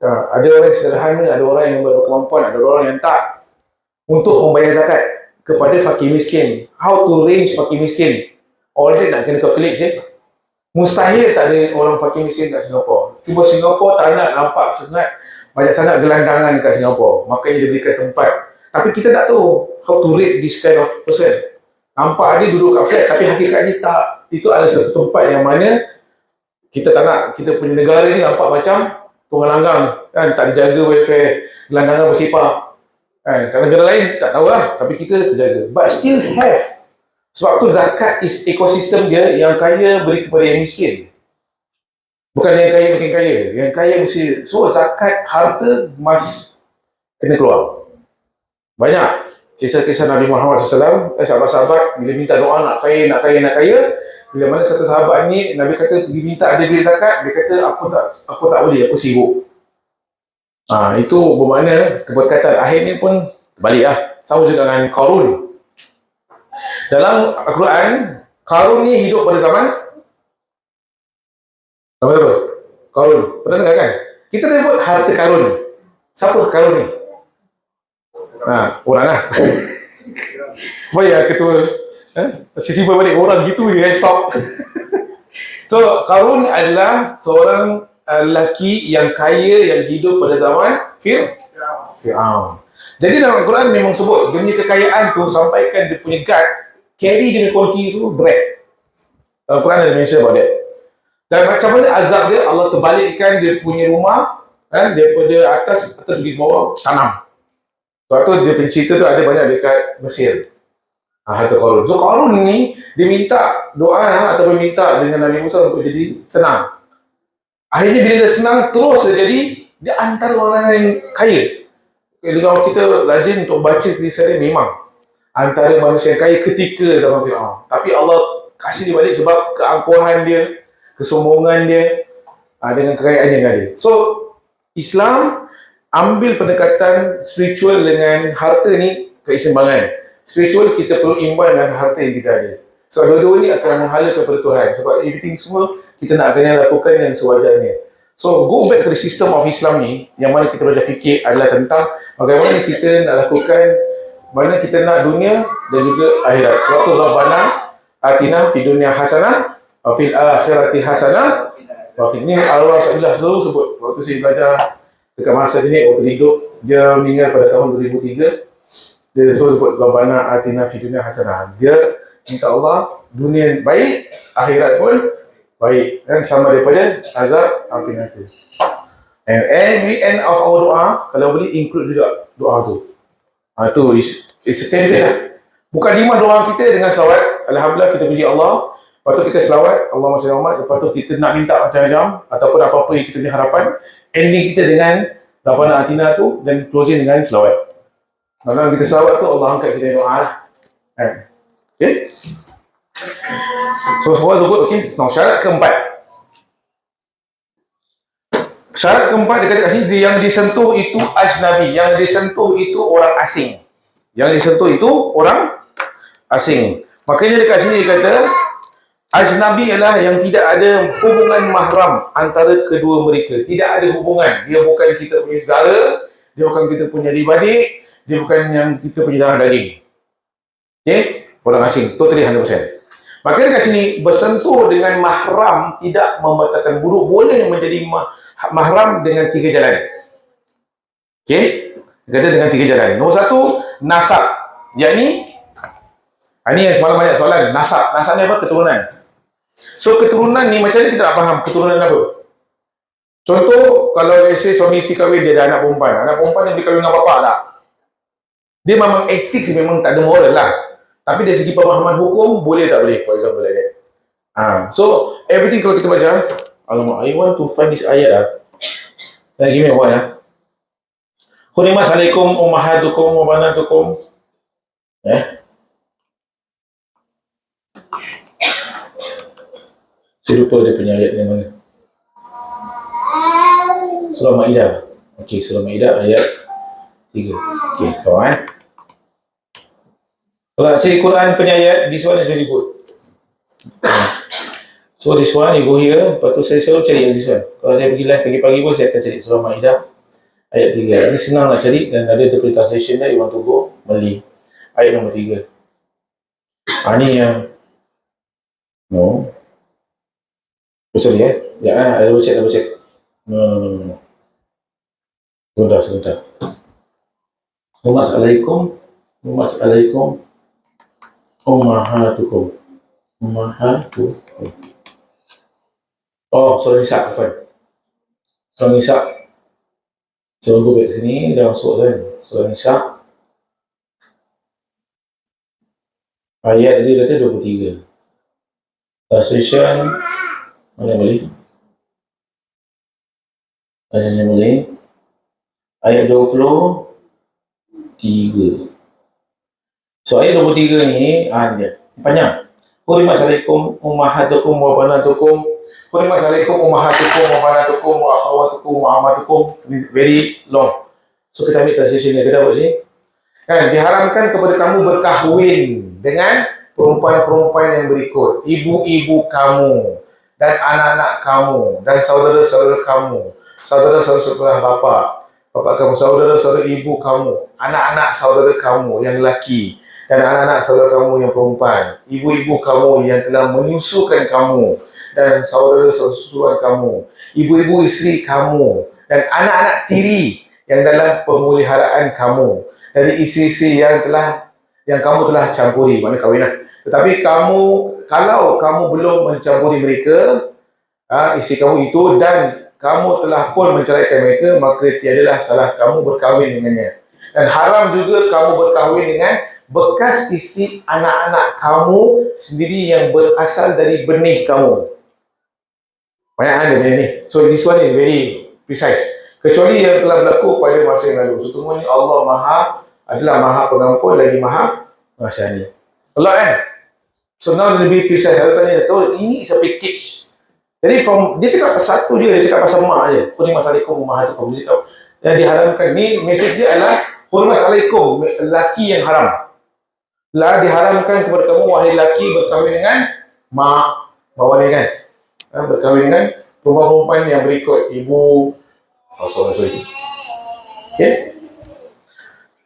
Ada orang yang sederhana, ada orang yang berkemampuan, ada orang yang tak. Untuk membayar zakat kepada fakir miskin. How to range fakir miskin? all day nak kena calculate je. Mustahil tak ada orang fakir miskin kat Singapura. Cuma Singapura tak nak nampak sangat banyak sangat gelandangan kat Singapura. Makanya dia berikan tempat. Tapi kita tak tahu how to rate this kind of person. Nampak dia duduk kat flat tapi hakikatnya tak. Itu adalah satu tempat yang mana kita tak nak kita punya negara ni nampak macam tunggang langgang kan, tak dijaga welfare, gelandangan bersepah kan. Kalau negara lain tak tahulah, tapi kita terjaga. But still have. Sebab tu zakat is ekosistem dia, yang kaya beri kepada yang miskin. Bukan yang kaya makin kaya, yang kaya mesti. So zakat harta must kena keluar. Banyak kisah-kisah Nabi Muhammad SAW, sahabat-sahabat bila minta doa nak kaya, nak kaya, nak kaya. Bila mana satu sahabat ni, Nabi kata pergi minta ada duit zakat, dia kata aku tak boleh, aku sibuk. Itu bermakna keberkatan akhirnya pun terbalik lah. Sama juga dengan Qarun. Dalam Al-Quran, Qarun ni hidup pada zaman apa? Qarun. Pernah dengar kan? Kita sebut harta Qarun. Siapa Qarun ni? Orang lah. Apa ya ketua? Sisi berbalik orang gitu je kan, stop. So Qarun adalah seorang lelaki yang kaya yang hidup pada zaman Fir'aun. Jadi dalam Al-Quran memang sebut dia punya kekayaan tu sampaikan dia punya guard carry dia punya kunci tu drag. Dalam Al-Quran ada mention about that. Dan macam mana azab dia, Allah terbalikkan dia punya rumah kan, daripada atas pergi bawah tanam. Sebab tu dia punya cerita tu ada banyak dekat Mesir. Harta Qarun. So Qarun ni dia minta doa ataupun minta dengan Nabi Musa untuk jadi senang. Akhirnya bila dia senang terus dia jadi, dia antara orang yang kaya. Kalau kita rajin untuk baca kisah dia, memang antara manusia yang kaya ketika zaman Fir'aun. Tapi Allah kasih dia balik sebab keangkuhan dia, kesombongan dia, dengan kekayaan yang ada. So Islam ambil pendekatan spiritual dengan harta ni keseimbangan. Spiritual kita perlu imbang dengan harta yang kita ada. So dua-dua ni akan menghala kepada Tuhan. Sebab everything semua kita nak kena lakukan yang sewajarnya. So go back to the system of Islam ni, yang mana kita belajar fikir adalah tentang bagaimana kita nak lakukan, mana kita nak dunia dan juga akhirat. Sebab tu Rabbana atina fid dunya hasanah wa fil akhirati hasanah. Ini Allah selalu sebut. Waktu saya belajar dekat masa ini, waktu hidup, dia meninggal pada tahun 2003. Dia selalu sebut Rabbana atina fid dunya hasanah. Dia minta Allah dunia baik, akhirat pun baik, dan sama daripada azab api neraka. And every end of our doa, kalau boleh include juga doa tu. Itu is a template lah. Bukan lima doa kita dengan selawat, alhamdulillah kita puji Allah. Lepas tu kita selawat, Allahumma salli ala Muhammad. Lepas tu kita nak minta macam-macam ataupun apa-apa yang kita punya harapan. Ending kita dengan Rabbana atina tu dan closing dengan selawat. Kalau kita selawat tu, Allah angkat kita doa lah. Okay? So far so good, okay? Now syarat keempat. Syarat keempat dia kata kat sini, yang disentuh itu ajnabi, yang disentuh itu orang asing. Yang disentuh itu orang asing. Makanya dekat sini dia kata ajnabi ialah yang tidak ada hubungan mahram antara kedua mereka. Tidak ada hubungan. Dia bukan kita punya saudara, dia bukan kita punya adik-beradik, dia bukan yang kita punya darah daging. Okay? Orang asing, totally 100%. Maka dekat sini, bersentuh dengan mahram tidak membatalkan wuduk, boleh menjadi mahram dengan 3 jalan. Okay? Dia kata dengan 3 jalan. Nombor 1, nasab. Yakni, ini yang semalam banyak soalan. Nasab. Nasab ni apa? Keturunan. So, keturunan ni macam mana kita nak faham keturunan apa? Contoh, kalau suami isteri kahwin, dia ada anak perempuan. Anak perempuan yang berkahwin dengan bapak tak? Dia memang etik, memang tak ada moral lah. Tapi dari segi pemahaman hukum, boleh tak boleh, for example like that. So, everything kalau kita baca, alamak, I want to find this ayat lah. Give me a while lah. Hurimat alaikum ummahatukum wa banatukum. Saya lupa dia punya ayat yang mana. Surah Ma'idah. Okay, Surah Ma'idah ayat 3. Okay, kawan. Kalau cari Quran punya ayat, this one is very good. So this one, you go here, lepas tu saya selalu cari yang this one. Kalau saya pergi live pagi-pagi pun, saya akan cari Surah Ma'idah ayat 3. Ini senang nak cari dan ada interpretation dia, you want to go, Mali. Ayat nombor 3. Ini yang No. Sorry ya, double check, double check. No. Sebentar. Assalamualaikum ummahatukum. Ummahatukum. Oh, surah Nisa, Afan. Surah Nisa. Surah gue balik sini, dah masuk kan. Surah Nisa. Ayat dia kata 23. Translation. Mana boleh? Ayatnya boleh. Ayat 23. So ayat 23 ni, dia panjang. Hurimat alaikum ummahatukum wa banatukum. Hurimat alaikum ummahatukum wa banatukum wa akhawatukum wa amatukum. Very long. So kita ambil translation ni, kita buat sini. Kan, diharamkan kepada kamu berkahwin dengan perempuan-perempuan yang berikut. Ibu-ibu kamu dan anak-anak kamu dan saudara-saudara kamu, saudara-saudara bapa kamu, saudara-saudara ibu kamu, anak-anak saudara kamu yang lelaki dan anak-anak saudara kamu yang perempuan, ibu-ibu kamu yang telah menyusukan kamu dan saudara-saudara kamu, ibu-ibu isteri kamu dan anak-anak tiri yang dalam pemeliharaan kamu dari isteri-isteri yang kamu telah campuri, maknanya kahwin lah. Tetapi kalau kamu belum mencampuri mereka, isteri kamu itu, dan kamu telah pun menceraikan mereka, maka tiadalah salah kamu berkahwin dengannya. Dan haram juga kamu berkahwin dengan bekas isteri anak-anak kamu sendiri yang berasal dari benih kamu. Banyak ada benih ni. So this one is very precise. Kecuali yang telah berlaku pada masa yang lalu. Sesungguhnya Allah adalah maha pengampun lagi maha pengasihani. Allah kan? So now lebih precise. Kalau tanya, so ini is a package. Jadi dia cakap pasal satu dia cakap pasal mak je. Hurimat alaikum ummahatukum. Dia cakap yang diharamkan ni, message dia adalah hurimat alaikum, lelaki yang haram. Diharamkan kepada kamu wahai lelaki berkahwin dengan mak, bawah ni kan. Berkahwin dengan perempuan-perempuan yang berikut, ibu. Sorry. Okay?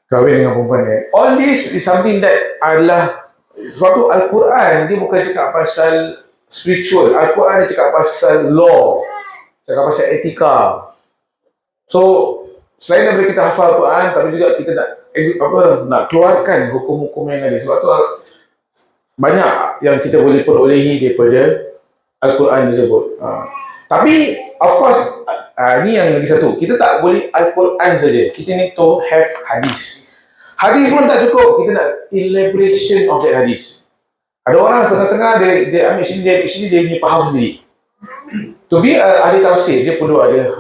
Kahwin dengan perempuan ni. All this is something that adalah suatu Al-Quran, dia bukan cakap pasal spiritual. Al-Quran dia cakap pasal law, cakap pasal etika. So selain daripada kita hafal Al-Quran, tapi juga kita nak keluarkan hukum-hukum yang ada. Sebab tu banyak yang kita boleh perolehi daripada Al-Quran tersebut. Tapi of course ni yang lagi satu, kita tak boleh Al-Quran saja, kita need to have hadis. Hadis pun tak cukup, kita nak elaboration of that hadis. Ada orang setengah-tengah dia ambil sini, dia punya faham sendiri. To be ahli tafsir, dia perlu ada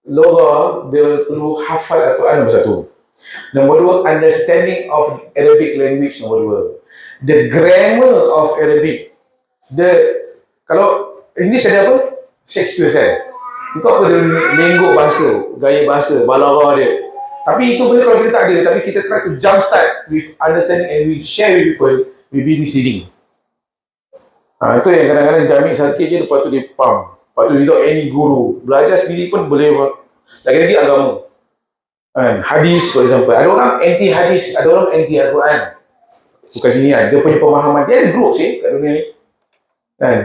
logha, dia perlu hafal Al-Quran, nombor satu. Nombor dua, understanding of Arabic language, nombor dua. The grammar of Arabic. Kalau English ada apa? Shakespeare kan? Itu apa dia lenggok bahasa, gaya bahasa, balaghah dia. Tapi itu boleh kalau kita tak ada, tapi kita try to jump start with understanding and we share with people, we be misleading. Itu yang kadang-kadang dia ambil sakit je, lepas tu dia faham. Lepas tu without any guru, belajar sendiri pun boleh. Lagi-lagi agama. Hadis for example, ada orang anti hadis, ada orang anti Al-Quran. Bukan sini kan, dia punya pemahaman, dia ada group kat dunia ni.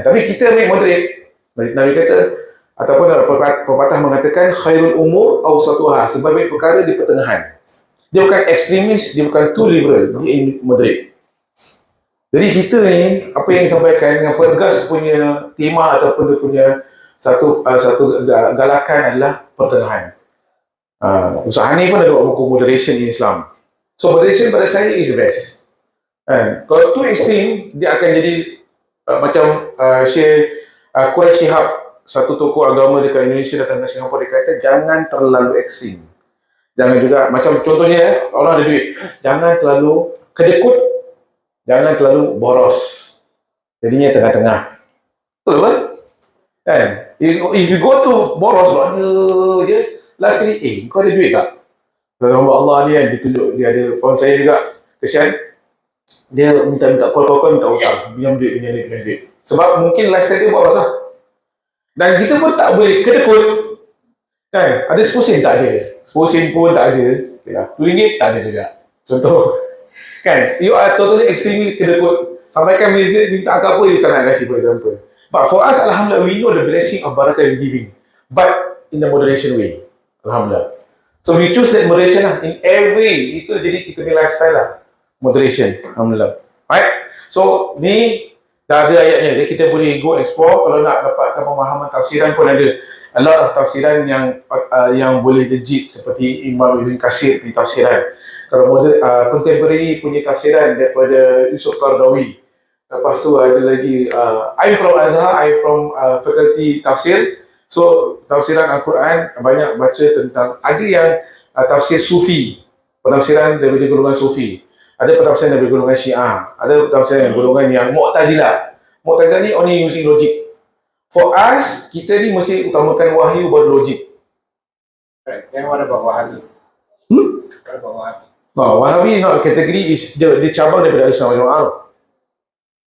Tapi kita ambil moderate. Nabi kata, ataupun pepatah mengatakan khairul umur awsatuha, sebaik perkara di pertengahan. Dia bukan ekstremis, dia bukan too liberal, dia moderate. Jadi kita ni, apa yang disampaikan dengan Pergas punya tema ataupun dia punya satu galakan adalah pertengahan. Ustaz Hanif pun ada buku moderation in Islam. So moderation pada saya is the best. Kalau too extreme, dia akan jadi macam Syekh Quraish Shihab, satu tokoh agama dekat Indonesia datang ke Singapura, dia kata jangan terlalu ekstrim. Jangan juga, macam contohnya orang ada duit, jangan terlalu kedekut, jangan terlalu boros. Jadinya tengah-tengah. Betul kan? If you go to boros banyak je, last kali, kau ada duit tak? Kalau Allah ni kan, dia tunjuk, dia ada, kawan saya juga, kesian, dia minta call, minta hutang, pinjam duit. Sebab mungkin lifestyle dia boros lah. Dan kita pun tak boleh kedekut. Kan? Ada 10 sen tak ada. 10 sen pun tak ada. RM2 tak ada juga. Contoh. Kan? You are totally extremely kedekut. Sampaikan Malaysia minta agak apa dia tak nak kasih, for example. But for us, Alhamdulillah, we know the blessing of barakah in giving. But in the moderation way. Alhamdulillah. So we choose that moderation lah. In every, itu jadi kita punya lifestyle lah. Moderation. Alhamdulillah. Right? So, ni dah ada ayatnya. Jadi kita boleh go explore. Kalau nak dapatkan pemahaman tafsiran pun ada. A lot of tafsiran yang boleh legit. Seperti Imam Ibn Katsir punya tafsiran. Kalau contemporary punya tafsiran daripada Yusuf Qaradawi. Lepas tu ada lagi I'm from Azhar, I'm from faculty tafsir. So tafsiran Al-Quran banyak baca tentang, ada yang tafsir Sufi, penafsiran daripada golongan Sufi. Ada penafsiran daripada golongan Syiah, ada penafsiran golongan yang Mu'tazilah. Mu'tazilah ni only using logic. For us, kita ni mesti utamakan wahyu baru logik. Right. Then what about Wahabi? What about Wahabi? No, Wahabi not category is dia cabang daripada Ahlussunnah wal Jamaah.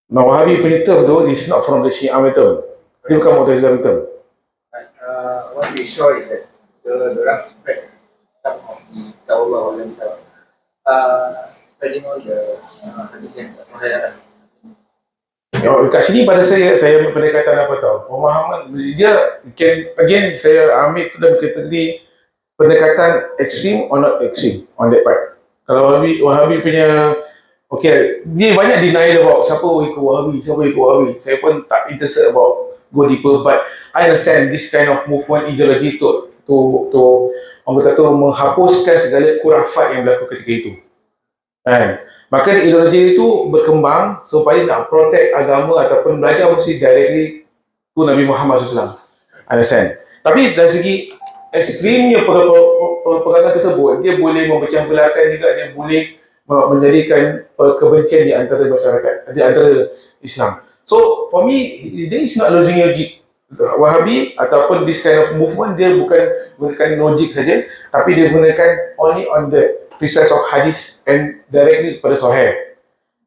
No, Wahabi punya term tu is not from the Syiah term. Dia bukan Mu'tazilah term. What we saw is that the orang spread some of the Tawbah or themselves, spreading all the hadis yang tak sahih atas. Kat sini pada saya ambil pendekatan apa tau, pemahaman dia again saya ambil tu dalam kategori pendekatan extreme or not extreme on that part. Kalau Wahabi punya, okay, dia banyak denial about siapa ikut Wahabi. Saya pun tak interested about go deeper, but I understand this kind of movement ideology to orang kata tu menghapuskan segala kurafat yang berlaku ketika itu. Kan? Maka ideologi itu berkembang supaya nak protect agama ataupun belajar mesti directly to Nabi Muhammad SAW. Understand? Tapi dari segi ekstrimnya propaganda tersebut, dia boleh memecah belahkan juga, dia boleh menjadikan kebencian di antara masyarakat, di antara Islam. So for me, there is not losing logic. Wahabi ataupun this kind of movement, dia bukan gunakan logik saja, tapi dia gunakan only on the precise of hadis and directly pada sahih.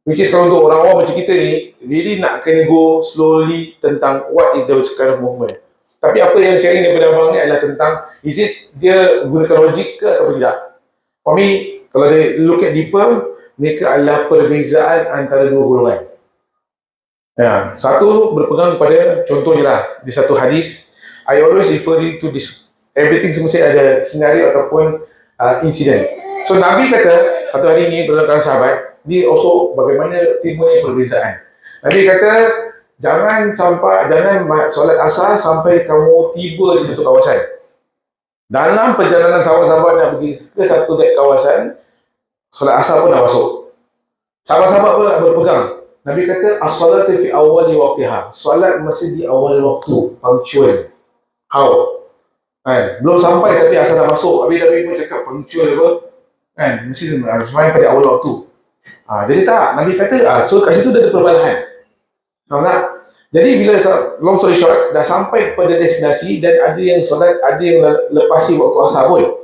Which is kalau untuk orang awam macam kita ni, really nak kena go slowly tentang what is the kind of movement. Tapi apa yang sharing daripada abang ni adalah tentang, is it dia gunakan logik ke atau tidak. For me, kalau dia look at deeper, mereka adalah perbezaan antara dua golongan. Ya, satu berpegang pada, contohnya lah, di satu hadis, I always refer to this, everything semua ada senario ataupun insiden. So Nabi kata, satu hari ni bersama sahabat, dia also bagaimana timbulnya perbezaan. Nabi kata, jangan solat asar sampai kamu tiba di satu kawasan. Dalam perjalanan sahabat-sahabat nak pergi ke satu kawasan, solat asar pun dah masuk. Sahabat-sahabat pun berpegang. Nabi kata, as-salatu fi awwali waqtiha. Solat mesti di awal waktu, punctual. How? Kan? Belum sampai tapi asal dah masuk. Habis Nabi pun cakap punctual apa? Kan? Mesti sampai pada awal waktu. Jadi tak, Nabi kata, so kat situ dah ada perbalahan. Faham tak? Jadi bila long story short, dah sampai pada destinasi dan ada yang solat, ada yang lepasi waktu asar pun.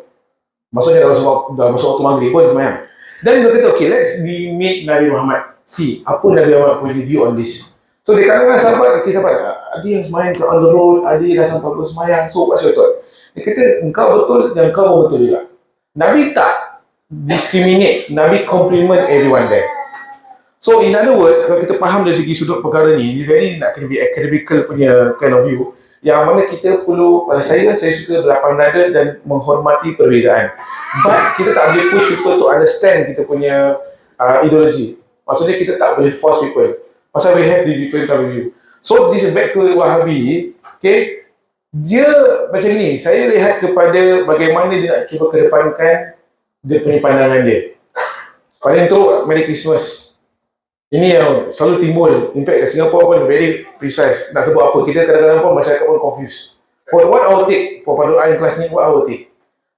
Maksudnya dah masuk waktu maghrib pun semayang. Dan dia kata, okay, let's meet Nabi Muhammad. See, apa Nabi Muhammad punya view on this. So di kalangan sahabat, ada yang semayang on the road, ada yang dah sampai belum semayang. So what's your thought? Dia kata, engkau betul dan engkau betul juga. Nabi tak discriminate, Nabi compliment everyone there. So in other words, kalau kita faham dari segi sudut perkara ni, jadi nak kena be academical punya kind of view, yang mana kita perlu, pada saya suka berlapang dada dan menghormati perbezaan. But kita tak boleh push people to understand kita punya ideologi. Maksudnya kita tak boleh force people. Pasal we have the different kind of view. So this is back to Wahabi. Okay, dia macam ni. Saya lihat kepada bagaimana dia nak cuba kedepankan dia punya pandangan dia. Paling tu Merry Christmas. Ini yang selalu timbul. In fact, Singapore pun very precise. Nak sebut apa, kita kadang-kadang pun masyarakat pun confused. But what our take for Fadul Ain kelas ni, what our take?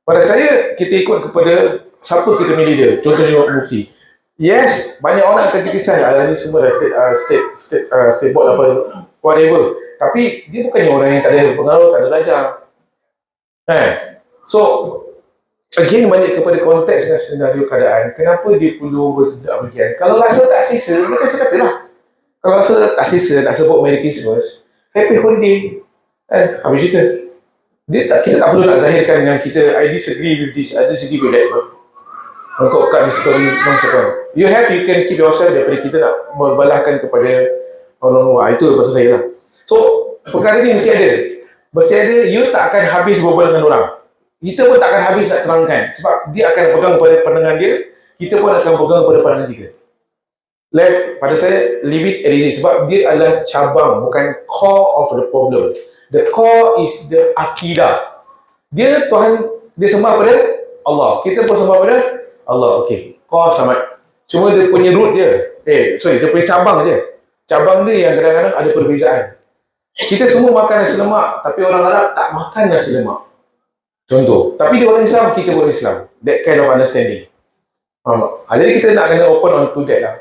Pada saya, kita ikut kepada siapa kita milih dia. Contohnya Mufti. Yes, banyak orang akan kritisai, ni semua dah state board apa, whatever. Tapi dia bukannya orang yang tak ada pengaruh, tak ada belajar. So, again balik kepada konteks dan senario keadaan, kenapa dia perlu bertindak bagian. Kalau rasa tak selesa, macam saya katalah. Kalau rasa tak selesa, nak sebut Merry Christmas, Happy Holiday, habis cerita. Kita tak perlu nak zahirkan yang kita, I disagree with this, I disagree with that. untuk kat di story maksudkan. You can keep yourself daripada kita nak membalahkan kepada orang luar. Itu maksud saya lah. So, perkara ni mesti ada. Mesti ada, you tak akan habis berbual dengan orang. Kita pun tak akan habis nak terangkan. Sebab dia akan pegang pada pandangan dia, kita pun akan pegang pada pandangan kita. Pada saya, leave it as it is. Sebab dia adalah cabang, bukan core of the problem. The core is the akidah. Dia Tuhan, dia sembah pada Allah. Kita pun sembah pada Allah. Okey, core selamat. Cuma dia punya root dia. Dia punya cabang je. Cabang dia yang kadang-kadang ada perbezaan. Kita semua makan nasi lemak, tapi orang Arab tak makan nasi lemak. Contoh. Tapi dia orang Islam, kita orang Islam. That kind of understanding. Jadi kita nak kena open on to that lah.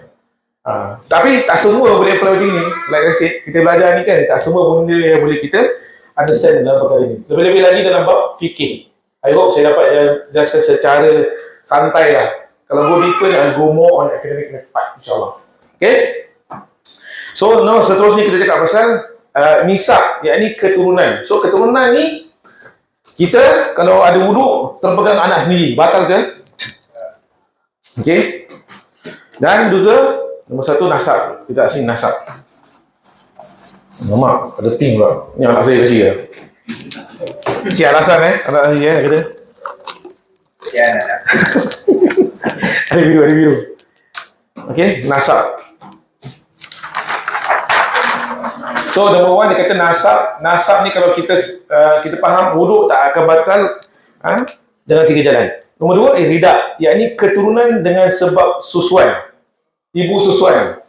Tapi tak semua boleh apply macam ni. Like I said, kita belajar ni kan, tak semua benda yang boleh kita understand dalam perkara ni. Lebih-lebih lagi dalam bab fikih. I hope saya dapat jelaskan secara santai lah. Kalau go deeper, I'll go more on academic part, insyaAllah. Okay? So, now seterusnya kita cakap pasal nisab, yakni keturunan. So, keturunan ni, kita kalau ada wuduk, terpegang anak sendiri, batal ke? Okay? Dan juga, nombor satu, nasab. Kita asing nasab. Mak, ada ping pula. Ni anak saya kasi ya. Si alasan anak saya kata. Ya, nak. Ada biru. Okay, nasab. So, number one, dia kata nasab. Nasab ni kalau kita faham, wuduk tak akan batal dengan 3 jalan. Nombor dua, rida, yakni keturunan dengan sebab susuan. Ibu susuan.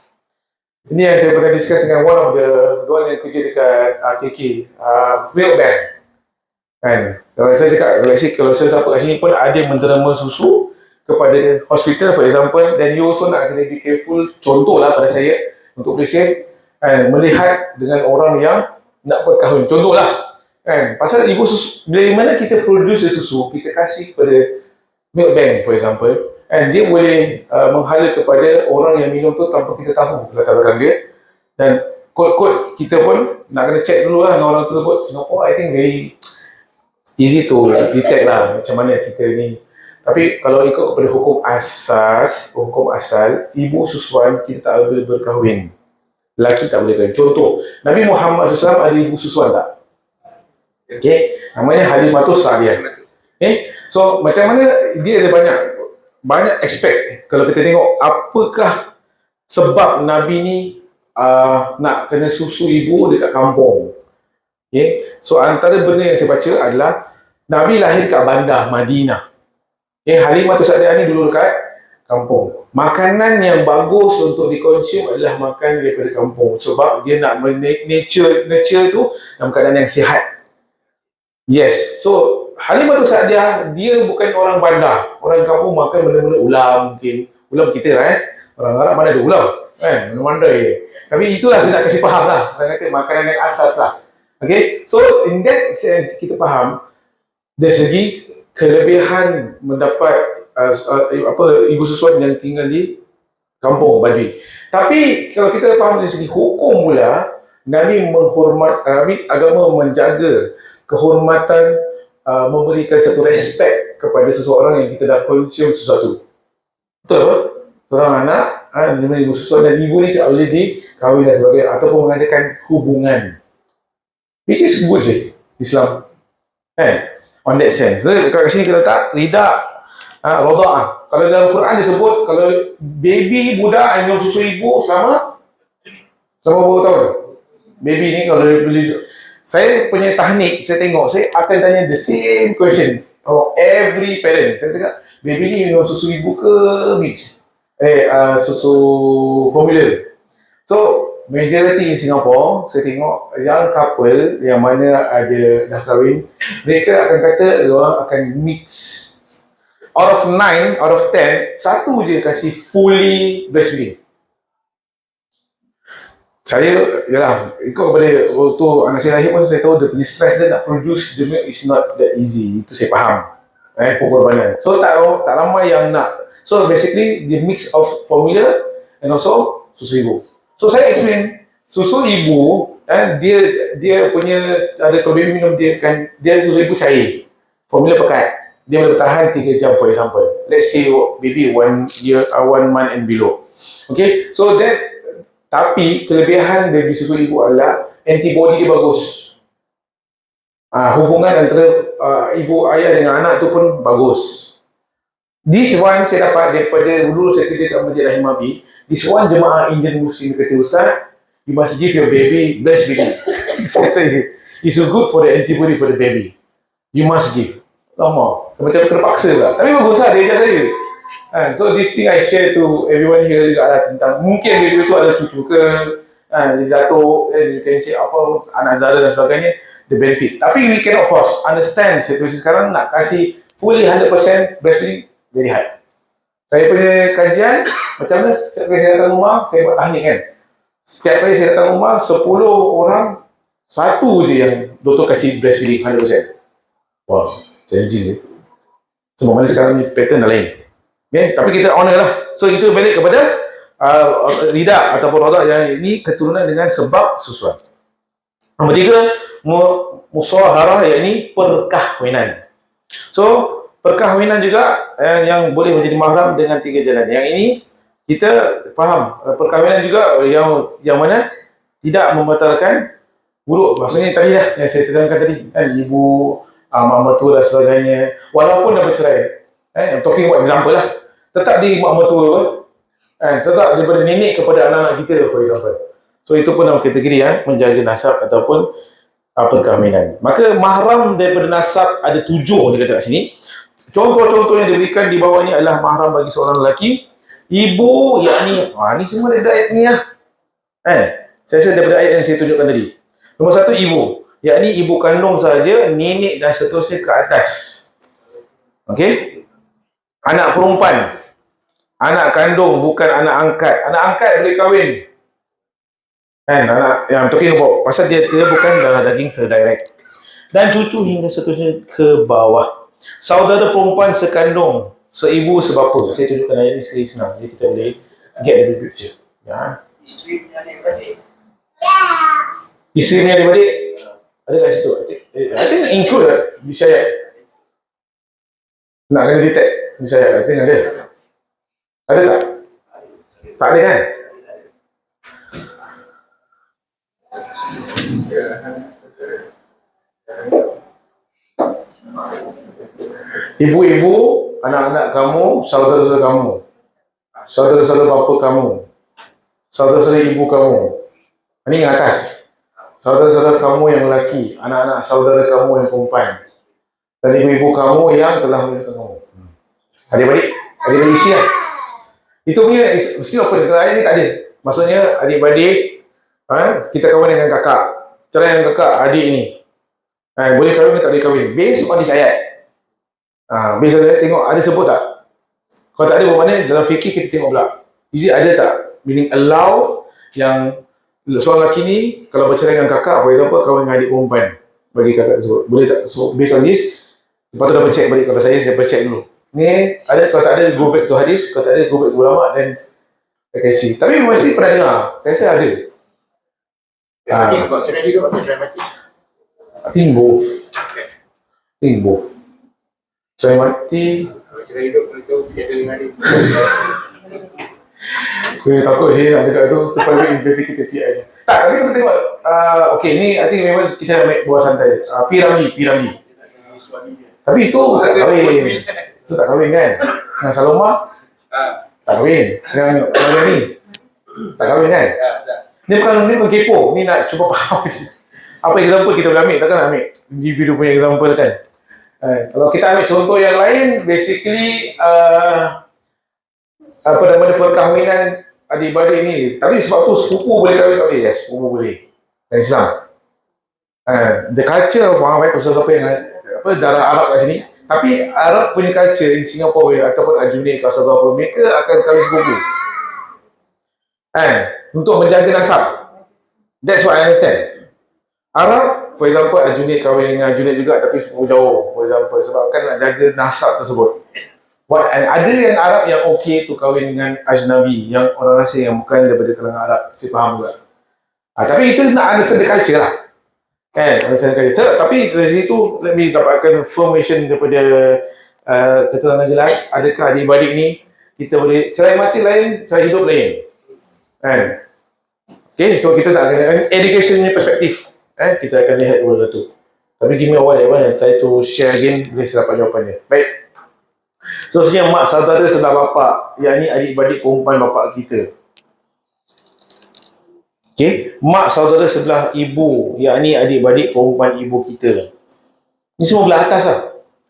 Ini yang saya pernah discuss dengan one of the yang kerja dekat KK, milk bank. Kan? Kalau saya cakap, kalau saya siapa kat sini pun ada yang menderma susu kepada hospital, for example, dan you also nak kena be careful, contohlah pada saya, untuk boleh safe, melihat dengan orang yang nak berkahwin. Contohlah, kan? Pasal ibu susu, dari mana kita produce susu, kita kasih kepada milk bank, for example, and dia boleh menghala kepada orang yang minum tu tanpa kita tahu latar belakang dia. Dan kod-kod kita pun nak kena check dulu lah dengan orang tersebut. Singapore, I think very easy to detect lah macam mana kita ni. Tapi kalau ikut kepada hukum asal, ibu susuan kita tak boleh berkahwin. Lelaki tak boleh kahwin. Contoh, Nabi Muhammad SAW ada ibu susuan tak? Okay, namanya Halimatus Sa'diyah. Okay, so macam mana dia ada banyak aspek. Kalau kita tengok apakah sebab Nabi ni nak kena susu ibu dekat kampung. Okay? So antara benda yang saya baca adalah Nabi lahir kat bandar Madinah. Okay? Halimatus Sa'diyah ni dulu dekat kampung. Makanan yang bagus untuk dikonsum adalah makan daripada kampung. Sebab dia nak nurture tu dalam keadaan yang sihat. Yes. So Halimatus Sa'diyah, dia bukan orang bandar. Orang kampung makan benda-benda ulam mungkin. Ulam kita lah Orang Arab mana ada ulam? Mana-mana je. Tapi itulah saya nak kasih faham lah. Saya kata makanan yang asas lah. Okay? So, in that sense, kita faham dari segi kelebihan mendapat ibu susuan yang tinggal di kampung Badui. Tapi, kalau kita faham dari segi hukum pula, Nabi agama menjaga kehormatan, memberikan satu respect kepada seseorang yang kita dah konsum sesuatu. Betul apa? Seorang anak, ibu susuan dan ibu ni tak boleh dikahwin dan sebagainya, ataupun mengadakan hubungan. Which is good je, Islam. Kan? On that sense. So, kat sini kita letak rida, roda'ah. Kalau dalam Quran disebut, kalau baby budak minum susu ibu selama berapa tahun? Baby ni kalau boleh. Saya punya teknik, saya tengok, saya akan tanya the same question of every parent. Saya cakap, baby ni minum susu ibu ke mix? Susu formula. So, majority in Singapore, saya tengok young couple yang mana ada dah kahwin, mereka akan kata diorang akan mix. Out of 9, out of 10, satu je kasih fully breastfeeding. Saya, yalah, ikut kepada waktu anak saya lahir pun saya tahu dia punya stress dia nak produce the milk is not that easy. Itu saya faham. Pengorbanan. So, tak ramai yang nak. So, basically, the mix of formula and also susu ibu. So, saya explain, susu ibu, dia punya, ada kalau baby minum, dia susu ibu cair. Formula pekat. dia boleh bertahan 3 jam for example. Let's say maybe 1 year, 1 month and below. Okay, so that, tapi kelebihan dari susu ibu adalah antibody dia bagus. Hubungan antara ibu ayah dengan anak tu pun bagus. This one saya dapat daripada dulu saya kerja kat Masjid Rahim Abi. This one jemaah Indian Muslim kata, Ustaz, you must give your baby breastfeeding. Saya say, it's good for the antibody for the baby. You must give. Lama. Macam terpaksa lah. Tapi bagus lah, dia ajar saya. So this thing I share to everyone here juga lah tentang, mungkin besok ada cucu ke, dia datuk, you can say apa, anak Zara dan sebagainya, the benefit. Tapi we can of course understand situasi sekarang nak kasih fully 100% breastfeeding very hard. Saya punya kajian, macam mana setiap kali saya datang rumah, saya buat tahnik kan. Setiap kali saya datang rumah, 10 orang, satu je yang doktor kasih breastfeeding 100%. Wow, challenging sih. Semua mana sekarang ni pattern dah lain. Okay? Tapi kita honor lah. So itu balik kepada lidah ataupun rodak yang ini keturunan dengan sebab susuan. Nombor 3, musaharah, iaitu perkahwinan. So perkahwinan juga yang boleh menjadi mahram dengan 3 jalan. Yang ini kita faham, perkahwinan juga yang mana tidak membatalkan wuduk. Maksudnya tadi lah yang saya terangkan tadi kan, ibu, mak mertua dan sebagainya, walaupun dah bercerai, I'm talking about example lah, tetap di mak mertua, tetap daripada nenek kepada anak-anak kita for example. So itu pun dalam kategori menjaga nasab ataupun perkahwinan. Maka mahram daripada nasab ada 7 dia kata kat sini. Contoh-contoh yang diberikan di bawah ni adalah mahram bagi seorang lelaki, ibu, yakni ni semua daripada ayat ni lah. Saya rasa daripada ayat yang saya tunjukkan tadi. Nombor 1, ibu, yakni ibu kandung saja, nenek dan seterusnya ke atas. Okey. Anak perempuan, anak kandung, bukan anak angkat. Anak angkat boleh kahwin. Anak yang talking about, pasal dia bukan darah daging sedirect. Dan cucu hingga seterusnya ke bawah. Saudara perempuan sekandung, seibu sebapa. Saya tunjukkan ayat ini sekali senang. Jadi kita boleh get the picture. Ya. Isteri punya adik-beradik. Isteri punya adik-beradik ada kat situ. I think include di syariat. Nak kena detect di syariat. I think ada. Ada tak? Tak ada kan? Ibu-ibu, anak-anak kamu, saudara-saudara kamu, saudara-saudara bapa kamu, saudara-saudara ibu kamu. Ini yang atas. Saudara-saudara kamu yang lelaki, anak-anak saudara kamu yang perempuan, dan ibu-ibu kamu yang telah melahirkan kamu. Adik-adik isi kan? Itu punya mesti apa? Ayat ni tak ada. Maksudnya adik-adik, kita kahwin dengan kakak, cerai dengan kakak, adik ni. Boleh kahwin ke tak boleh kahwin? Based on this ayat. Based on ayat, tengok ada sebut tak? Kalau tak ada, bermakna dalam fikir kita tengok pula. Is it ada tak? Meaning allow yang seorang lelaki ni kalau bercerai dengan kakak, for example, kahwin dengan adik perempuan bagi kakak tersebut. Boleh tak? So based on this, lepas tu dah check balik. Kalau saya check dulu. Ni ada, kalau tak ada go back to hadis, kalau tak ada go back to ulama, then I can see. Tapi mesti pernah dengar. Saya ada. I think about cerai juga atau cerai mati. I think both. Cerai mati. Cerai hidup boleh tahu siapa dengan dia. Saya takut sih nak cakap tu private investigative PI. Tak, tapi kita tengok okay, ni I think memang kita ambil buah santai. Piramli. Tapi itu tak kahwin. Itu tak kahwin kan? Dengan Saloma tak kahwin. Dengan ni tak kahwin kan? Ni bukan kepo. Ni nak cuba faham apa example kita boleh ambil. Takkan nak ambil individu punya example kan? Kalau kita ambil contoh yang lain, basically apa namanya perkahwinan adik-beradik ni. Tapi sebab tu sepupu boleh kahwin tak boleh? Yes, sepupu boleh. Dan Islam. The culture, faham baik siapa yang darah Arab kat sini. Tapi Arab punya culture in Singapore ataupun Aljunied kalau saudara mereka akan kahwin sepupu. Untuk menjaga nasab. That's what I understand. Arab, for example, Aljunied kahwin dengan Aljunied juga tapi sepupu jauh, for example, sebab kan nak jaga nasab tersebut. Ada yang Arab yang okey tu kahwin dengan ajnabi, yang orang asing yang bukan daripada kalangan Arab, saya faham juga. Tapi itu nak understand the culture lah. Understand the culture. Tapi dari situ, let me dapatkan information daripada keterangan jelas adakah adik-beradik ni kita boleh cerai mati lain, cerai hidup lain. Kan? Okay, so kita nak kena education punya perspektif. Kita akan lihat dua satu. Tapi give me a while, I want to try to share again boleh saya dapat jawapannya. Baik. So sebenarnya mak saudara sebelah bapa, yakni adik-beradik perempuan bapa kita. Okay, mak saudara sebelah ibu, yakni adik-beradik perempuan ibu kita. Ini semua belah atas lah.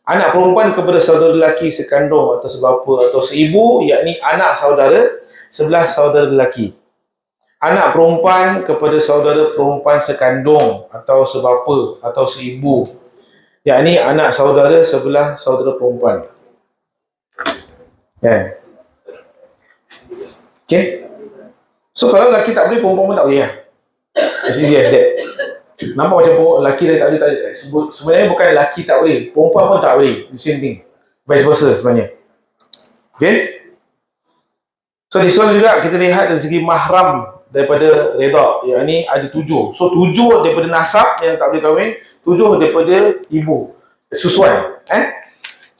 Anak perempuan kepada saudara lelaki sekandung atau sebapa atau seibu, yakni anak saudara sebelah saudara lelaki. Anak perempuan kepada saudara perempuan sekandung atau sebapa atau seibu, yakni anak saudara sebelah saudara perempuan. Kan? Okay? So kalau lelaki tak boleh, perempuan pun tak boleh lah. As easy as that. Nampak macam lelaki tak boleh, tak boleh. Sebenarnya bukan lelaki tak boleh, perempuan pun tak boleh. The same thing. Vice versa sebenarnya. Okay? So di soal juga kita lihat dari segi mahram daripada reda, yakni ada 7. So 7 daripada nasab yang tak boleh kahwin, 7 daripada ibu. Susuan.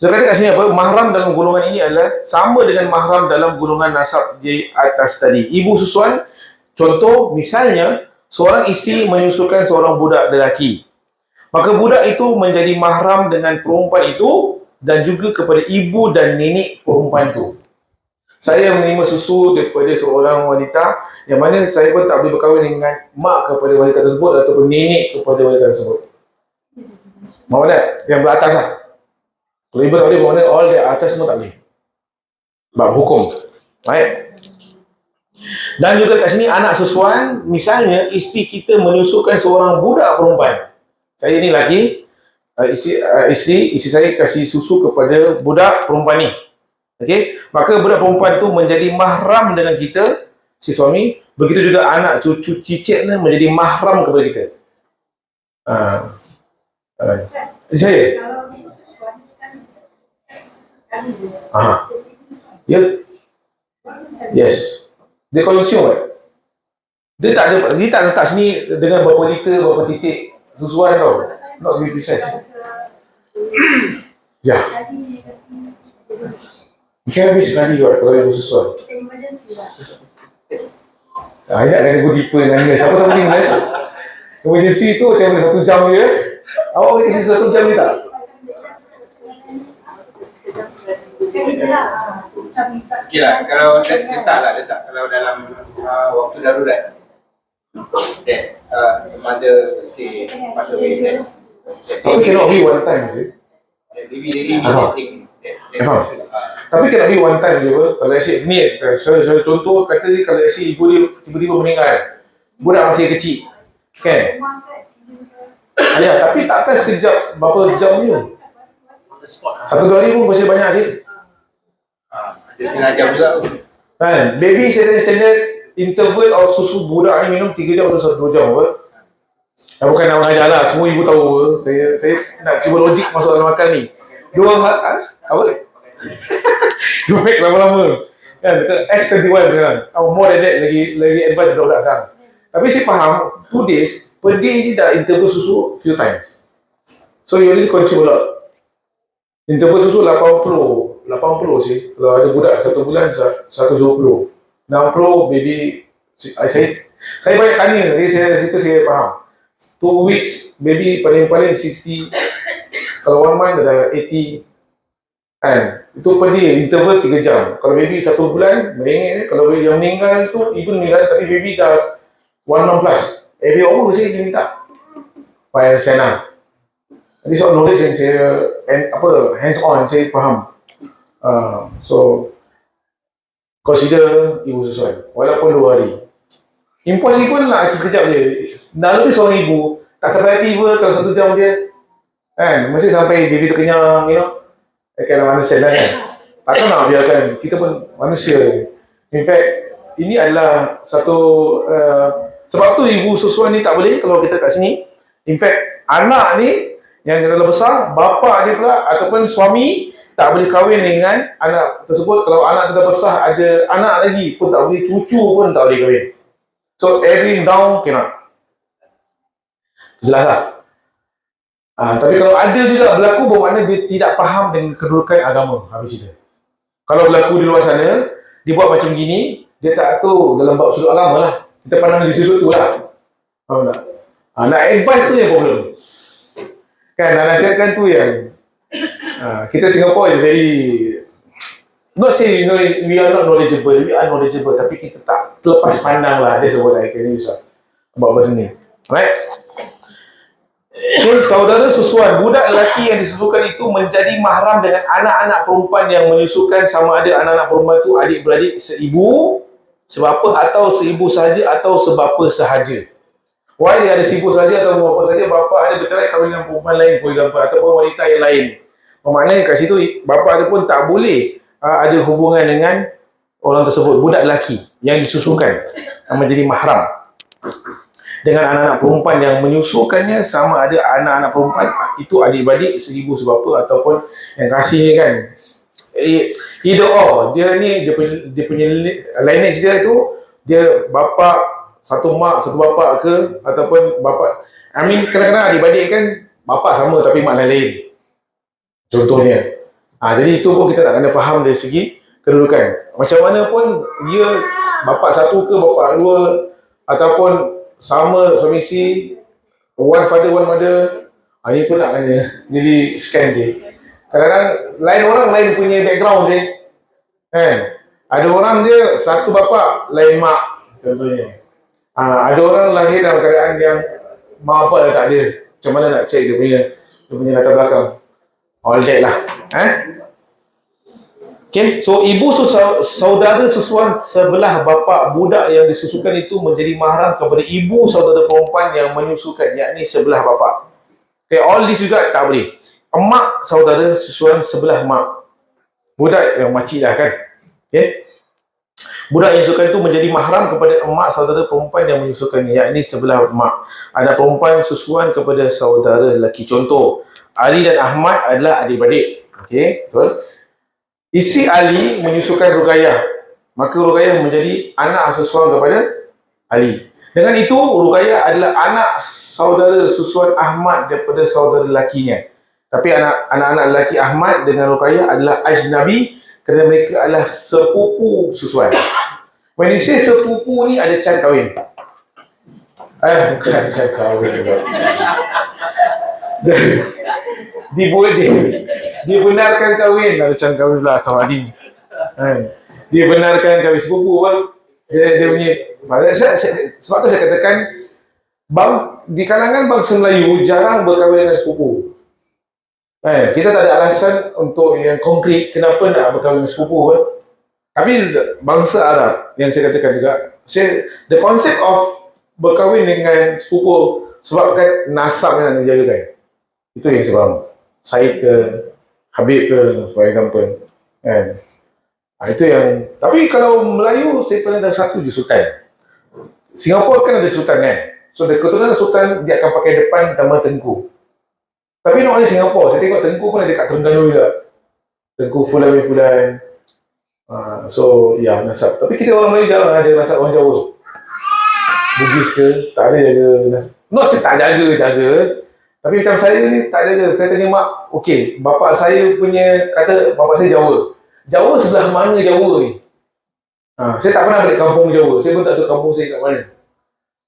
So kata kat sini apa? Mahram dalam golongan ini adalah sama dengan mahram dalam golongan nasab di atas tadi. Ibu susuan, contoh misalnya seorang isteri menyusukan seorang budak lelaki. Maka budak itu menjadi mahram dengan perempuan itu dan juga kepada ibu dan nenek perempuan itu. Saya menerima susu daripada seorang wanita yang mana saya pun tak boleh berkahwin dengan mak kepada wanita tersebut ataupun nenek kepada wanita tersebut. Mahu tak? Yang beratas lah. Kalau ibu tak boleh, mahu all di atas semua tak boleh. Sebab hukum. Baik. Dan juga kat sini anak susuan, misalnya isteri kita menyusukan seorang budak perempuan. Saya ni lelaki, isteri saya kasih susu kepada budak perempuan ni. Okey, maka budak perempuan tu menjadi mahram dengan kita, si suami. Begitu juga anak cucu cicit ni menjadi mahram kepada kita. Saya. Ya. Yes. Dia konsum kan? Dia tak letak sini dengan berapa liter, berapa titik susuan tau. Not be precise. Ya. Mungkin habis sekali kot kalau yang susuan. Ayat kena go deeper dengan nurse. Siapa ni nurse? Emergency tu macam 1 jam je. Awak boleh kasi 1 jam ni tak? Okey lah, kalau letak kalau dalam waktu darurat. That mother say pass away then. Tapi cannot be one time je. Really Tapi cannot be one time je. Kalau asyik ni, saya contoh kata ni, kalau asyik ibu dia tiba-tiba meninggal, budak masih kecil, kan? Ya, tapi takkan sekejap berapa jam je. 1-2 hari pun masih banyak sih. Ada setengah jam juga. Kan? Baby standard interval of susu budak ni minum 3 jam atau 1-2 jam apa? Bukan nak mengajar lah, semua ibu tahu. Saya nak cuba logik masuk dalam akal ni. Apa? 2 pack lama-lama. Kan? S21 sekarang. More than that, lagi advance budak-budak sekarang. Tapi saya faham, 2 days, per day ni dah interval susu few times. So you already consume a lot. Interval susu 80 sih. Kalau ada budak 1 bulan 120. 60 baby. Saya banyak tanya, jadi saya faham. 2 weeks baby paling-paling 60. Kalau 1 month dah 80. Kan? Itu per day, interval 3 jam. Kalau baby 1 bulan, merengek. Kalau baby yang meninggal tu, ibu meninggal tapi baby dah 1 month plus. Every hour saya minta. Faham sana. Jadi soal knowledge yang saya hands on saya faham. So consider ibu sesuai walaupun 2 hari. Impossible lah sekejap je. Dah lebih seorang ibu tak sampai tiba kalau 1 jam je. Kan mesti sampai baby tu kenyang, Kan manusia lah kan. Takkan nak biarkan, kita pun manusia. In fact ini adalah satu sebab tu ibu susuan ni tak boleh kalau kita kat sini. In fact anak ni yang dah besar, bapa dia pula ataupun suami tak boleh kahwin dengan anak tersebut. Kalau anak tu dah besar, ada anak lagi pun tak boleh, cucu pun tak boleh kahwin. So every down cannot. Jelas tak? Tapi kalau ada juga berlaku bermakna dia tidak faham dengan kedudukan agama. Habis itu. Kalau berlaku di luar sana, dia buat macam gini, dia tak tahu dalam bab sudut agama lah. Kita pandang di sudut tu lah. Faham tak? Nak advice tu yang problem. Kan, nak nasihatkan tu yang kita Singapore is very, not say we are not knowledgeable, we are knowledgeable, tapi kita tak terlepas pandang lah. That's what I can use about benda ni. Right? Okay, saudara susuan, budak lelaki yang disusukan itu menjadi mahram dengan anak-anak perempuan yang menyusukan, sama ada anak-anak perempuan itu adik-beradik seibu, sebapa atau seibu sahaja atau sebapa sahaja. Why dia ada seibu sahaja atau sebapa sahaja? Bapa ada bercerai kahwin dengan perempuan lain, for example, ataupun wanita yang lain. Bermakna kat situ bapa ada pun tak boleh ada hubungan dengan orang tersebut, budak lelaki yang disusukan menjadi mahram dengan anak-anak perempuan yang menyusukannya, sama ada anak-anak perempuan itu adik-beradik seibu sebapa ataupun yang kasih ni kan, either or, dia ni dia punya lineage dia tu, dia bapa satu mak satu bapa ke, ataupun bapa, I mean kadang-kadang adik-beradik kan bapa sama tapi mak lain contohnya. Jadi itu pun kita nak kena faham dari segi kedudukan. Macam mana pun dia bapa satu ke bapa dua, ataupun sama suami isteri, one father one mother, ini pun nak kena really scan je. Kadang-kadang lain orang lain punya background je kan. Ada orang dia satu bapa lain mak contohnya. Ada orang lahir dalam keadaan yang mak bapak dah tak ada. Macam mana nak check dia punya latar belakang. All that lah. Okay, so ibu saudara susuan sebelah bapa budak yang disusukan itu menjadi mahram kepada ibu saudara perempuan yang menyusukan, yakni sebelah bapa. Okay, all this juga tak boleh. Emak saudara susuan sebelah mak, budak yang makcik dah kan. Okay, budak yang disusukan itu menjadi mahram kepada emak saudara perempuan yang menyusukannya, yakni sebelah mak. Anak perempuan susuan kepada saudara lelaki. Contoh, Ali dan Ahmad adalah adik-beradik. Okay, betul. Isteri Ali menyusukan Ruqayyah, maka Ruqayyah menjadi anak susuan kepada Ali. Dengan itu, Ruqayyah adalah anak saudara susuan Ahmad daripada saudara lelakinya. Tapi anak-anak lelaki Ahmad dengan Ruqayyah adalah ajnabi kerana mereka adalah sepupu susuan. When you say sepupu ni, ada can kahwin. Bukan can kahwin. Dibenarkan kahwin, ada can kahwin lah, Astagfirullahaladzim. Dia benarkan kahwin sepupu kan. Dia punya, sebab tu saya katakan di kalangan bangsa Melayu jarang berkahwin dengan sepupu. Kita tak ada alasan untuk yang konkret kenapa nak berkahwin dengan sepupu kan. Tapi bangsa Arab yang saya katakan juga, the concept of berkahwin dengan sepupu sebabkan nasab yang nak dijagakan. Itu yang saya faham. Syed ke, Habib ke, for example. Itu yang, tapi kalau Melayu, saya pernah ada satu je sultan. Singapura kan ada sultan kan. So, keturunan sultan, dia akan pakai depan nama Tengku. Tapi not only Singapura, saya tengok Tengku pun ada kat Terengganu juga. Tengku Fulan bin Fulan. So, ya, nasab. Tapi kita orang Melayu jarang ada nasab orang Jawa. Bugis ke, tak ada jaga nasab. Not saya tak jaga. Tapi macam saya ni tak jaga. Saya tanya mak, okey, bapa saya punya, kata bapa saya Jawa. Jawa sebelah mana Jawa ni? Saya tak pernah balik kampung Jawa. Saya pun tak tahu kampung saya kat mana.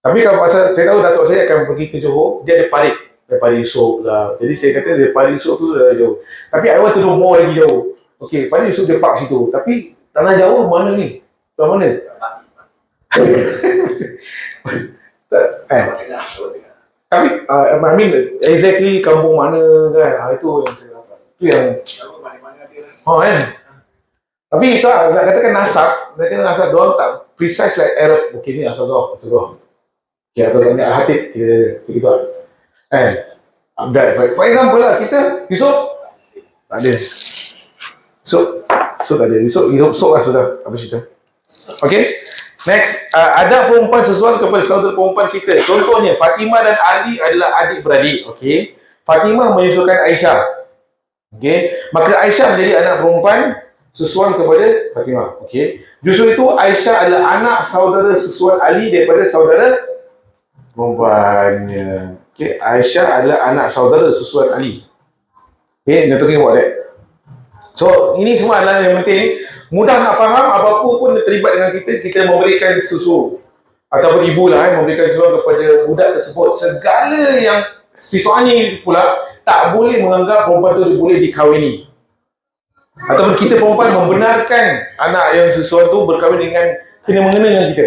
Tapi kalau pasal saya tahu datuk saya akan pergi ke Johor, dia ada parit. Ada parit Yusof lah. Jadi saya kata dia parit Yusof tu dah jauh. Tapi I want to know more lagi jauh. Okey, parit Yusof dia park situ. Tapi tanah Jawa mana ni? Sebelah mana? Tapi I mean exactly kampung mana kan, itu yang saya dapat. Itu yang kan. Tapi itu nak katakan nasab, diorang tak precise like Arab. Okay, ni asal doh. Okay, asal doh ni Al-Hatib, kita gitu kan. For example lah, kita Yusof tak ada. So tak ada. Yusof lah sudah. Habis itu. Okay. Next, ada perempuan sesuai kepada saudara perempuan kita. Contohnya, Fatimah dan Ali adalah adik-beradik. Okay. Fatimah menyusulkan Aisyah. Okay. Maka Aisyah menjadi anak perempuan susuan kepada Fatimah. Okay. Justru itu Aisyah adalah anak saudara susuan Ali daripada saudara perempuannya. Okay, Aisyah adalah anak saudara susuan Ali. Okay, they're talking about that. So, ini semua adalah yang penting. Mudah nak faham, apa-apa pun terlibat dengan kita memberikan susu. Ataupun ibu lah, memberikan susu kepada budak tersebut. Segala yang siswa ni pula, tak boleh menganggap perempuan tu boleh dikahwini. Ataupun kita perempuan membenarkan anak yang sesuatu tu berkahwin dengan, kena-mengena dengan kita.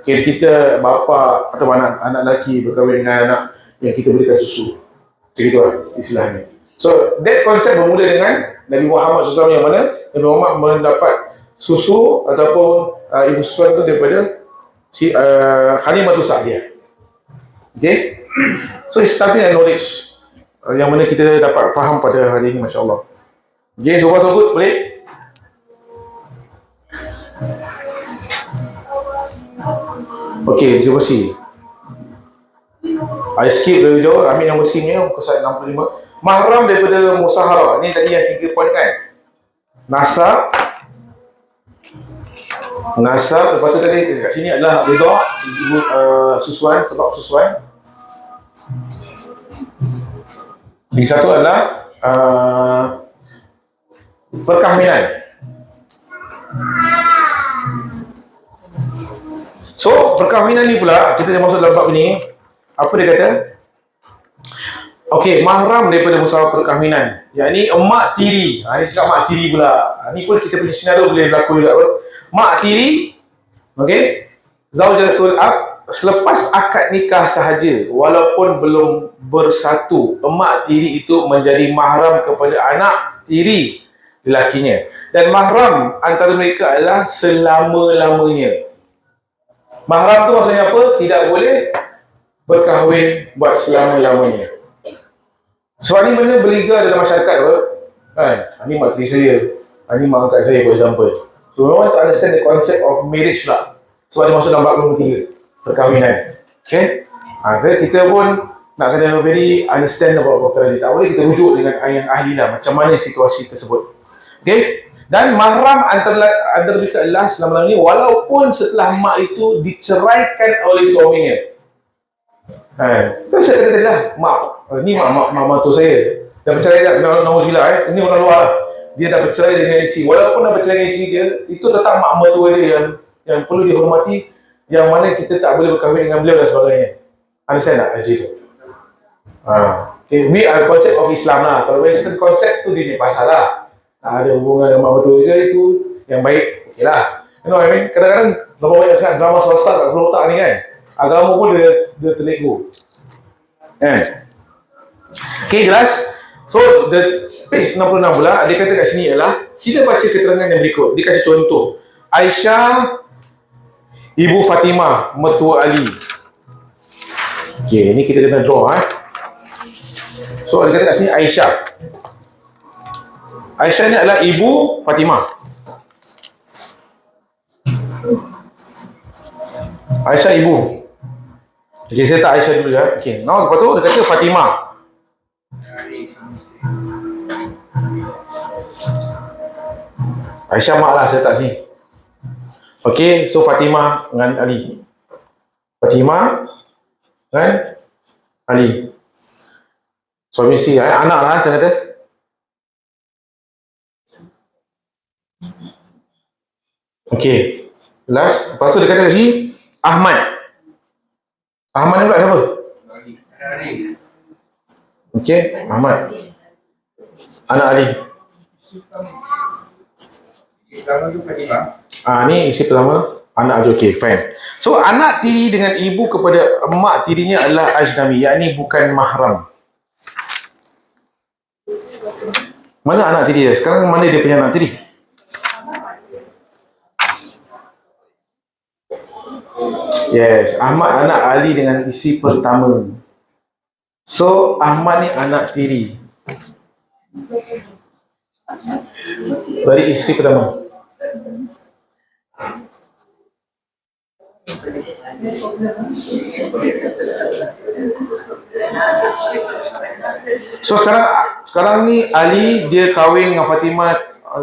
Okay, kita bapa atau anak lelaki berkahwin dengan anak yang kita berikan susu. Macam itu lah istilahnya. So, that konsep bermula dengan Nabi Muhammad SAW, yang mana Nabi Muhammad mendapat susu ataupun ibu susuan itu daripada si Halimatus Sa'diyah. Okay? So, it's something and knowledge yang mana kita dapat faham pada hari ini, Masya Allah. Okay, so far so good, boleh? Okay, terima kasih. I skip dari jauh, ambil nombor SIM ni, muka slide 65. Mahram daripada musahara. Ni tadi yang 3 poin kan. Nasab, lepas tu tadi kat sini adalah rida, ibu susuan, sebab susuan. Yang satu adalah perkahwinan. So, perkahwinan ni pula, kita dah masuk dalam bab ni. Apa dia kata? Okey, mahram daripada musyawarah perkahwinan. Yang ni emak tiri. Ni cakap mak tiri pula. Ni pun kita punya senario boleh berlaku juga. Mak tiri, okey, zaujatul ab, selepas akad nikah sahaja, walaupun belum bersatu, emak tiri itu menjadi mahram kepada anak tiri lelakinya. Dan mahram antara mereka adalah selama-lamanya. Mahram tu maksudnya apa? Tidak boleh berkahwin buat selama-lamanya. Sebab ni benda berliga dalam masyarakat apa? Kan? Ni mak tiri saya, ni mak angkat saya, for example. So, we want to understand the concept of marriage pula. Sebab dia masuk dalam bab nombor 3, perkahwinan. Okay? So, kita pun nak kena very understand about perkara ni. Tak boleh kita rujuk dengan yang ahli lah, macam mana situasi tersebut. Okay? Dan mahram antara mereka adalah selama-lamanya, walaupun setelah mak itu diceraikan oleh suaminya. Terus saya kata tadi lah, ni mak mantu saya dah bercerai dah, nauzubillah, ini orang luar lah. Dia dah bercerai dengan isteri, walaupun dah bercerai dengan isteri dia, itu tetap mak mertua dia yang perlu dihormati, yang mana kita tak boleh berkahwin dengan beliau dan sebagainya. Understand tak macam itu? Okay. We are concept of Islam lah. Kalau Western concept tu dia pasal lah, ada hubungan dengan mak mertua dia, itu yang baik, okey lah. You know what I mean? Kadang-kadang terlalu banyak sangat drama swasta kat kepala otak ni kan, agama pun dia terlego. Okay, jelas? So, the page 66 pula, dia kata kat sini ialah, sila baca keterangan yang berikut. Dia kasih contoh. Aisyah, ibu Fatimah, mertua Ali. Okay, ni kita kena draw. So, dia kata kat sini Aisyah. Aisyah ni adalah ibu Fatimah. Aisyah ibu. Okay, saya tak Aisyah dulu ya. Okay, now lepas tu dia kata Fatimah. Aisyah mak lah, saya tak sini. Okay, so Fatimah dengan Ali. Fatimah dengan Ali. Suami isteri, anak lah saya kata. Okay, last. Lepas tu dia kata kat sini Ahmad. Ahmad ni pula siapa? Okay, Ahmad. Anak Ali. Ni isi pertama, anak Ali. Okay, fine. So, anak tiri dengan ibu kepada emak tirinya adalah ajnabi, yakni bukan mahram. Mana anak tiri dia? Sekarang mana dia punya anak tiri? Yes, Ahmad anak Ali dengan isteri pertama. So, Ahmad ni anak tiri dari isteri pertama. So, sekarang ni Ali dia kahwin dengan Fatimah.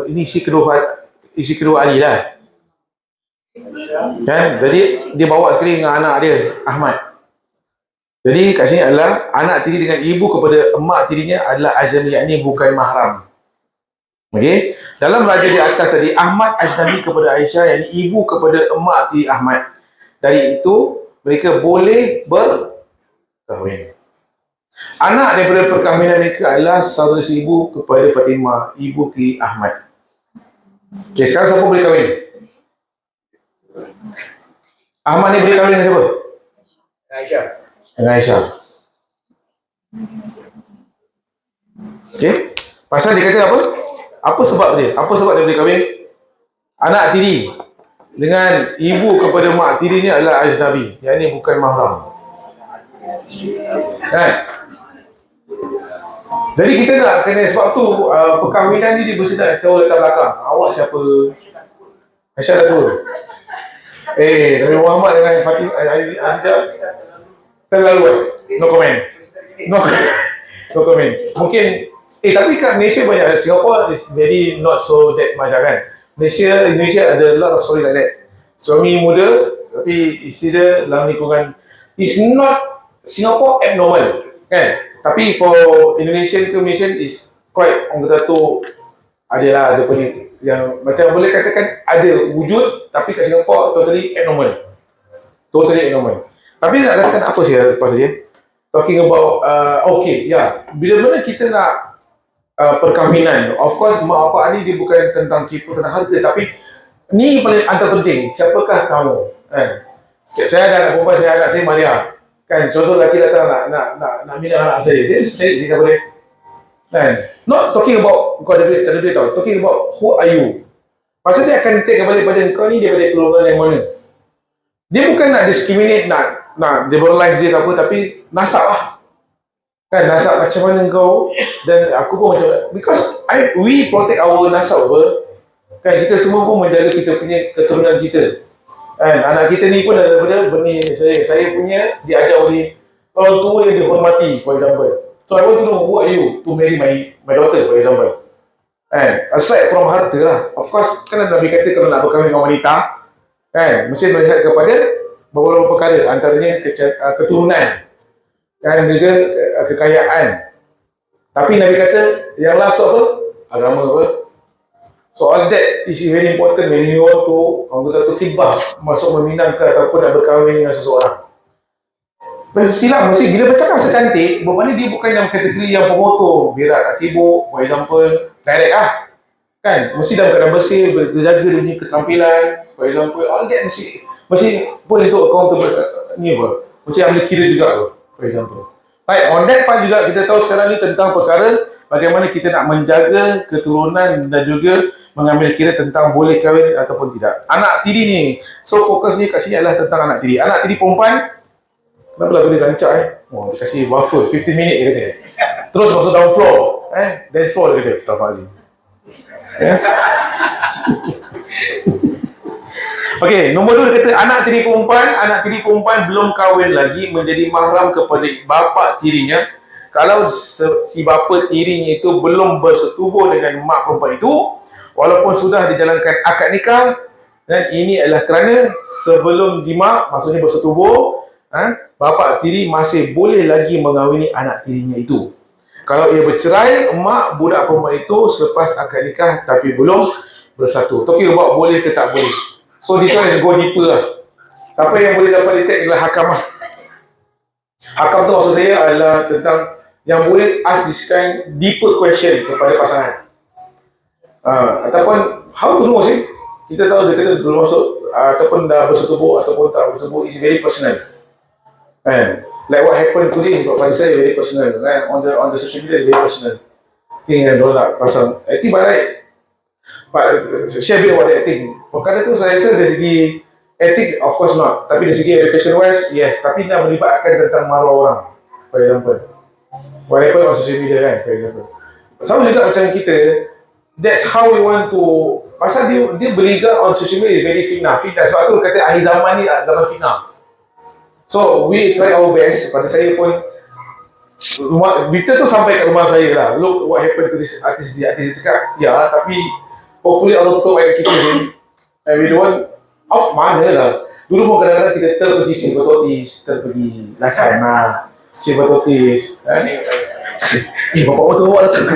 Ini isteri kedua Ali lah. Kan? Jadi dia bawa sekali dengan anak dia, Ahmad. Jadi kat sini adalah anak tiri dengan ibu kepada emak tirinya adalah ajnabi, yakni bukan mahram. Okey. Dalam raja di atas tadi, Ahmad ajnabi kepada Aisyah, yakni ibu kepada emak tiri Ahmad. Dari itu mereka boleh berkahwin. Anak daripada perkahwinan mereka adalah saudara ibu kepada Fatimah, ibu tiri Ahmad. Okey, sekarang siapa boleh kahwin? Ahmad ni boleh kahwin dengan siapa? Aisyah. Dengan Aisyah. Okey. Pasal dia kata apa? Apa sebab dia? Apa sebab dia boleh kahwin? Anak tiri dengan ibu kepada mak tirinya adalah ajnabi, yang ini bukan mahram. Kan? Jadi kita nak kena, sebab tu perkahwinan ni dia mesti nak tahu latar belakang. Awak siapa? Aisyah dah tua. Nabi Muhammad dengan Fatimah Aisyah terlalu. No comment. No comment. Mungkin tapi kat Malaysia banyak. Singapore is very not so that much kan. Indonesia ada a lot of story like that. Suami muda tapi isteri dia dalam lingkungan, is not Singapore abnormal kan. Tapi for Indonesian Malaysian is quite, orang kata tu adalah ada punya yang macam boleh katakan ada wujud, tapi kat Singapore totally abnormal. Tapi nak katakan apa sih lepas dia? Talking about bila mana kita nak perkahwinan, of course mak bapak ni dia bukan tentang kipu tentang harga, tapi ni paling antara penting, siapakah kamu kan. Saya ada anak perempuan, anak saya Maria kan, contoh lelaki datang nak minat anak saya cari siapa dia kan. Not talking about kau ada duit tak ada duit tau, talking about who are you. Pasal dia akan take balik pada kau ni daripada keluarga yang mana. Dia bukan nak discriminate, nak liberalize dia ke apa, tapi nasab lah kan, nasab macam mana kau dan aku pun macam, because we protect our nasab apa kan, kita semua pun menjaga kita punya keturunan kita kan. Anak kita ni pun daripada benih saya punya diajar oleh orang tua yang dihormati, for example. So I want to know who are you to marry my daughter, for example kan. Aside from harta lah, of course kan Nabi kata kalau nak berkahwin dengan wanita kan, mesti melihat kepada beberapa perkara, antaranya keturunan kan, juga kekayaan. Tapi Nabi kata yang last tu apa? Agama apa? So all that is very important when you want to, orang kata tu khidbah, masuk meminang ke ataupun nak berkahwin dengan seseorang. Silam mesti bila bercakap pasal cantik, bermakna dia bukan dalam kategori yang pemotor, berak tak cibuk, for example, direct kan, mesti dalam keadaan bersih, berjaga dia punya keterampilan, for example, all that mesti pun untuk accountable ni apa, mesti ambil kira juga apa, for example. Right, on that part juga kita tahu sekarang ni tentang perkara bagaimana kita nak menjaga keturunan dan juga mengambil kira tentang boleh kahwin ataupun tidak. Anak tiri ni, so fokusnya kat sini adalah tentang anak tiri. Anak tiri perempuan, kenapa lagu dia rancak dia kasih buffer 15 minit dia kata. Terus masuk down floor, dance floor dia kata, Astaghfirullahaladzim. Okey, nombor 2 dia kata anak tiri perempuan belum kahwin lagi menjadi mahram kepada bapa tirinya kalau si bapa tirinya itu belum bersetubuh dengan mak perempuan itu walaupun sudah dijalankan akad nikah, dan ini adalah kerana sebelum jima, maksudnya bersetubuh, bapa tiri masih boleh lagi mengahwini anak tirinya itu. Kalau ia bercerai, mak budak perempuan itu selepas akad nikah tapi belum bersatu. Talking about boleh ke tak boleh. So this one is go deeper lah. Siapa yang boleh dapat detect adalah hakam lah. Hakam tu maksud saya adalah tentang yang boleh ask this kind deeper question kepada pasangan. Ataupun how to know sih? Kita tahu dia kata belum masuk ataupun dah bersetubuh ataupun tak bersetubuh, is very personal. Like what happened today pada saya very personal kan, on the social media is very personal. Thing yang dorang nak pasang. I think by right, share bit about that thing. Perkara tu saya rasa dari segi ethics of course not, tapi dari segi education wise yes, tapi nak melibatkan tentang maruah orang, for example, whatever on social media kan, for example. Sama juga macam kita, that's how we want to, pasal dia berliga on social media is very fitnah. Sebab tu kata akhir zaman ni zaman fitnah. So we try our best. Pada saya pun berita tu sampai kat rumah saya lah, look what happened to this artist. Dia cakap ya, tapi hopefully Allah tutup ayat kita ni, and we don't want Off mana lah. Dulu pun kadang-kadang kita terpergi Silvertotis, terpergi Lasana, Silvertotis. Bapak motor awak datang.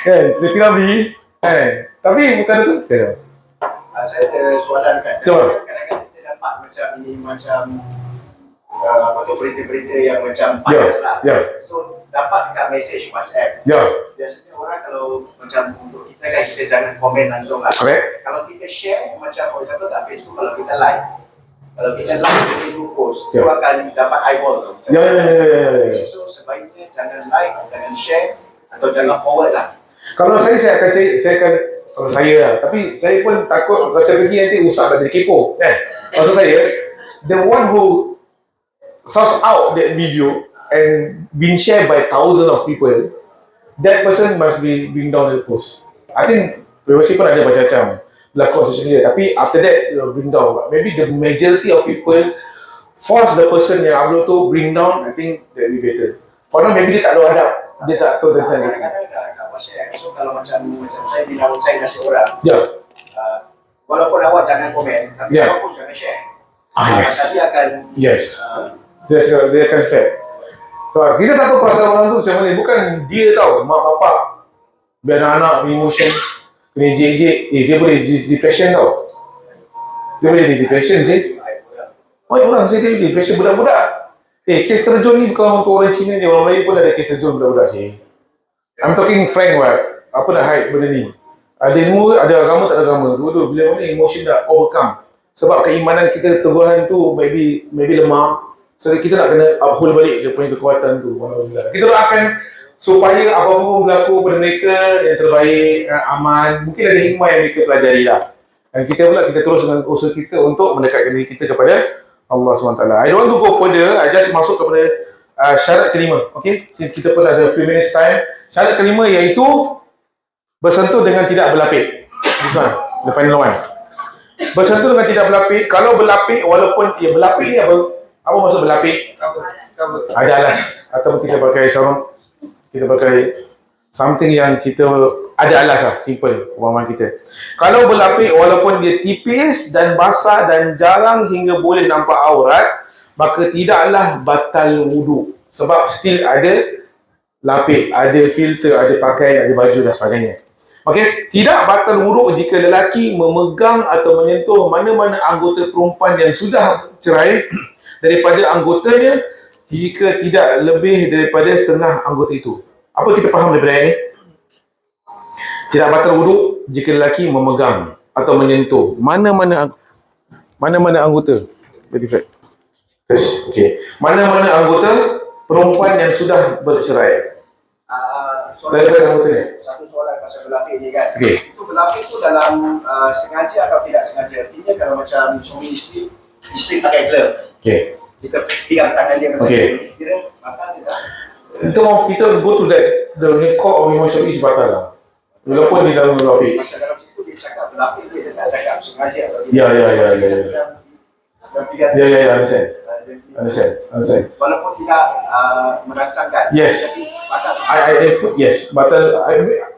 Kan, sudah Piramli. Kan. Tapi bukan itu. Saya ada soalan kan. Siapa? Kadang-kadang kita dapat macam ini, macam apa tu, berita-berita yang macam Ya, bias lah. ya. So dapat dekat message WhatsApp. Ya. Biasanya orang kalau macam untuk kita kan, kita jangan komen langsung lah. Correct. Kalau kita share macam for example kat Facebook, kalau kita like, kalau kita like di Facebook post, Ya. itu akan dapat eyeball tu. Ya, ya, ya, ya, ya. So sebaiknya jangan like, jangan share atau jangan forward lah. Kalau saya akan cari, saya akan, kalau saya lah, tapi saya pun takut kalau saya pergi nanti usah dah jadi kepo, kan? Maksud saya, the one who source out that video and being shared by thousands of people, that person must be bring down the post. I think privacy pun ada macam-macam berlaku on social media, tapi after that bring down. Maybe the majority of people force the person yang upload tu bring down. I think that will be better. For now maybe dia tak tahu adab, dia tak tahu tentang itu. Kadang-kadang kat WhatsApp, so kalau macam saya bila saya kasih orang, Ya, walaupun awak jangan komen, tapi Ya. awak pun jangan share. yes, Tapi akan yes. Dia akan fair. So kita tak tahu perasaan orang tu macam mana. Bukan dia tahu, mak bapak biar anak-anak emotion kena jejek, dia boleh depression tau. Dia boleh depression sih. Banyak orang saya dia depression budak-budak. Kes terjun ni bukan untuk orang Cina ni, orang Melayu pun ada kes terjun budak-budak sih. I'm talking frank what. Apa nak hide benda ni? Ada ilmu, ada agama, tak ada agama. Dua-dua bila mana emotion dah overcome. Sebab keimanan kita Tuhan tu maybe lemah. So kita nak kena uphold balik dia punya kekuatan tu. Kita doakan supaya apa-apa pun berlaku pada mereka yang terbaik, aman. Mungkin ada hikmah yang mereka pelajari lah. Dan kita pula, kita terus dengan usaha kita untuk mendekatkan diri kita kepada Allah SWT. I don't want to go further, I just masuk kepada syarat kelima. Okay, since kita pun ada few minutes time. Syarat kelima iaitu bersentuh dengan tidak berlapik. This one, the final one. Bersentuh dengan tidak berlapik. Kalau berlapik, walaupun berlapik ni apa maksud berlapik? cover. Ada alas. Atau kita pakai sarung, kita pakai something yang kita ada alas lah, simple pemahaman kita. Kalau berlapik walaupun dia tipis dan basah dan jarang hingga boleh nampak aurat, maka tidaklah batal wudu. Sebab still ada lapik, ada filter, ada pakaian, ada baju dan sebagainya. Okey, tidak batal wudu jika lelaki memegang atau menyentuh mana-mana anggota perempuan yang sudah cerai daripada anggotanya jika tidak lebih daripada setengah anggota itu. Apa kita faham daripada ayat ini? Tidak batal wudu jika lelaki memegang atau menyentuh mana-mana anggota. Betul. Yes. Okey. Mana-mana anggota perempuan yang sudah bercerai. Daripada anggota ni. Satu soalan pasal berlapik ni kan. Okey. Itu berlapik tu dalam sengaja atau tidak sengaja. Artinya kalau macam suami isteri pakai glove, Okey. kita pegang tangan dia macam Okey. ni, kira batal tidak? In terms of kita go to that, the core of emotion is batal lah. Walaupun di dalam berlapik. Macam dalam situ dia cakap berlapik, dia tak cakap sengaja atau Ya. Dan pegang Ya, understand. walaupun tidak merangsangkan. Yes. Jadi batal. I put yes, batal.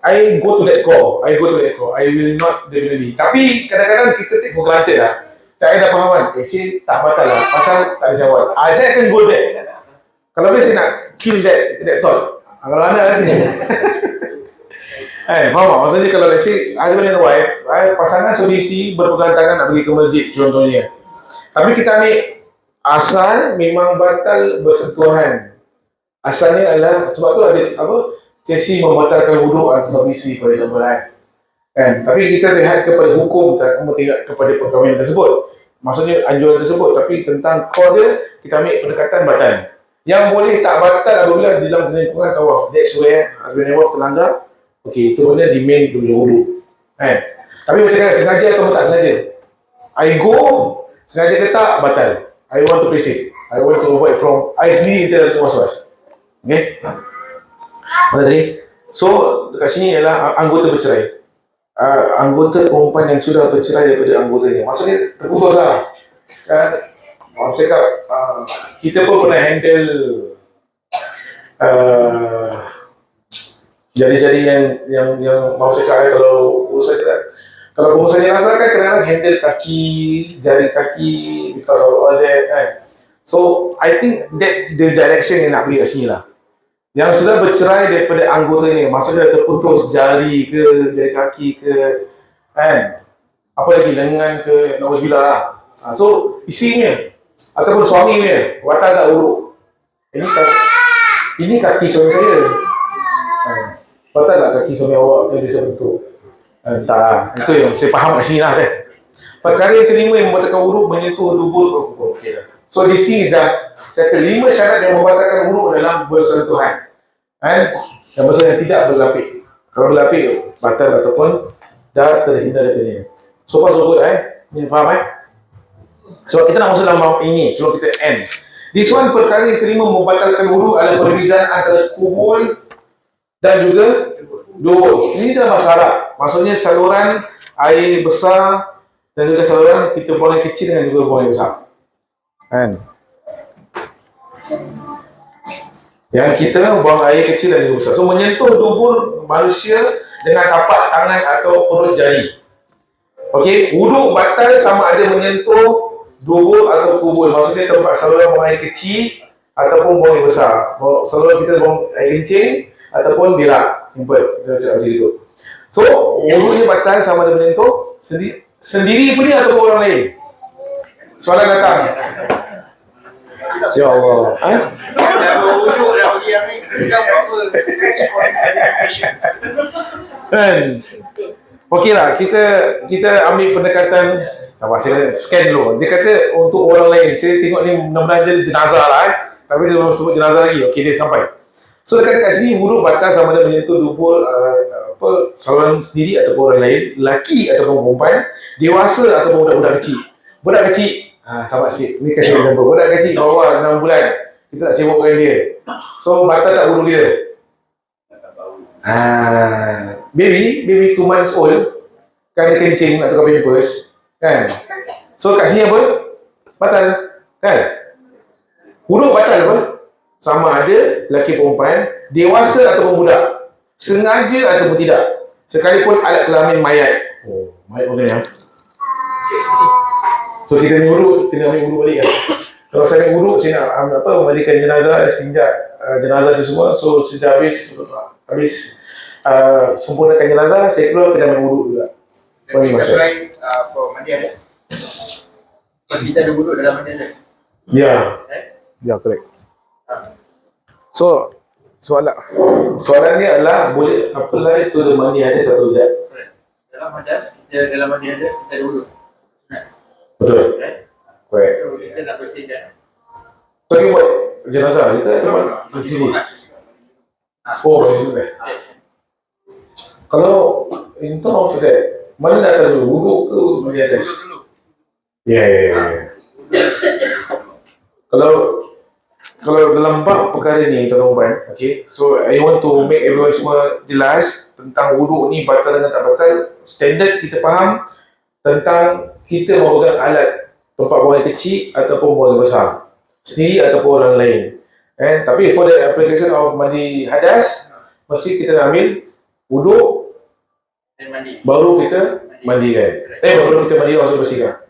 I go to that core. I will not definitely. Tapi kadang-kadang kita take for granted lah. Saya dah faham kan, actually tak batal lah. Pasal tak ada jawab. Saya akan go there. Kalau boleh saya nak kill that thought. Kalau anda nanti. Faham tak? Maksudnya kalau let's say husband and wife, pasangan suami isteri berpegang tangan nak pergi ke masjid contohnya. Tapi kita ambil asal memang batal bersentuhan. Asalnya adalah sebab tu ada apa? Sesi membatalkan wuduk antara suami isteri for example kan. Tapi kita lihat kepada hukum, tidak kepada perkahwinan tersebut. Maksudnya anjuran tersebut, tapi tentang core dia kita ambil pendekatan batal. Yang boleh tak batal apabila dalam lingkungan tawaf. That's where husband and wife terlanggar. Okey, itu benda di main dulu wuduk. Kan? Tapi macam mana sengaja atau tak sengaja? I go, sengaja ke tak, batal. I want to play safe. I want to avoid from, I sendiri kita rasa was-was. Okay? Mana tadi? So, dekat sini ialah anggota bercerai. Anggota perempuan yang sudah bercerai daripada anggotanya. Maksudnya, terputus lah. Orang cakap, kita pun pernah handle jadi yang mau cakap kalau urusan kita Kalau pengurusan jenazah kan kadang-kadang handle kaki, jari kaki because of all that kan. So I think that the direction yang nak pergi kat sini lah. Yang sudah bercerai daripada anggota ni, maksudnya dah terputus jari ke, jari kaki ke, kan? Apa lagi, lengan ke, nauzubillah lah. So isterinya ataupun suaminya batal tak uruk. Ini kaki suami saya. Batal tak kaki suami awak yang bisa bentuk? Tak, itu yang saya faham kat sini lah kan. Perkara yang kelima yang membatalkan wuduk menyentuh dubur okey dah. So this thing is dah settle 5 syarat yang membatalkan wuduk dalam bersentuhan. Kan? Yang maksud yang tidak berlapik. Kalau berlapik batal ataupun dah terhindar darinya. So far so good Ni faham So kita nak masuk dalam ini sebelum kita end. This one perkara yang kelima membatalkan wuduk adalah perbezaan antara kubul dan juga dubur. Ini dah masalah. Maksudnya saluran air besar dan juga saluran kita buang air kecil dengan juga buang air besar. Kan? Yang kita buang air kecil dan juga besar. So menyentuh dubur manusia dengan tapak tangan atau perut jari. Okey, wuduk batal sama ada menyentuh dubur atau kubur. Maksudnya tempat saluran buang air kecil ataupun buang air besar. Saluran kita buang air kencing ataupun berak. Simple. Kita cakap macam itu. So, wuduknya batal sama ada menyentuh sendiri punya ataupun orang lain. Soalan datang. Ya Allah. Dah berwujud dah bagi yang ni. Kita Kan? Okeylah, kita ambil pendekatan. Sabar, saya scan dulu. Dia kata untuk orang lain. Saya tengok ni mudah-mudahan dia jenazah lah Tapi dia belum sebut jenazah lagi. Okey, dia sampai. So dia kata kat sini wuduk batal sama ada menyentuh dubur saluran sendiri ataupun orang lain, lelaki ataupun perempuan, dewasa ataupun budak-budak kecil. Budak kecil, sabar sikit. Ni kasih example. Budak kecil bawah 6 bulan, kita tak sibukkan dia. So batal tak wuduk dia? Baby 2 months old, kan dia kencing nak tukar pampers, kan? So kat sini apa? Batal, kan? Wuduk batal apa? Sama ada lelaki perempuan, dewasa ataupun budak, sengaja ataupun tidak, sekalipun alat kelamin mayat. Mayat pun kena. So kita ni wuduk, kita nak ambil wuduk balik. Kalau saya ambil wuduk, saya nak memandikan jenazah, istinja jenazah tu semua. So sudah habis sempurnakan jenazah, saya keluar kita ambil wuduk juga. Sesuai mandi ada. Pas kita ada wuduk dalam mandi ada. Ya, correct. So soalannya adalah boleh apply to the mandi hadas atau tidak? Dalam hadas, dalam mandi hadas kita ada wuduk. Betul. Correct. Kita nak bersihkan. Tapi buat jenazah kita teman di sini. Betul. Kalau in terms of that, mana nak tahu wuduk ke mandi hadas? Ya. Kalau dalam bab perkara ni tuan-tuan, okay, so I want to make everyone semua jelas tentang wuduk ni batal dengan tak batal. Standard kita faham tentang kita memegang alat tempat buang air kecil ataupun buang air besar, sendiri ataupun orang lain. Tapi for the application of mandi hadas, mesti kita nak ambil wuduk baru kita mandikan. Baru kita mandi langsung bersihkan.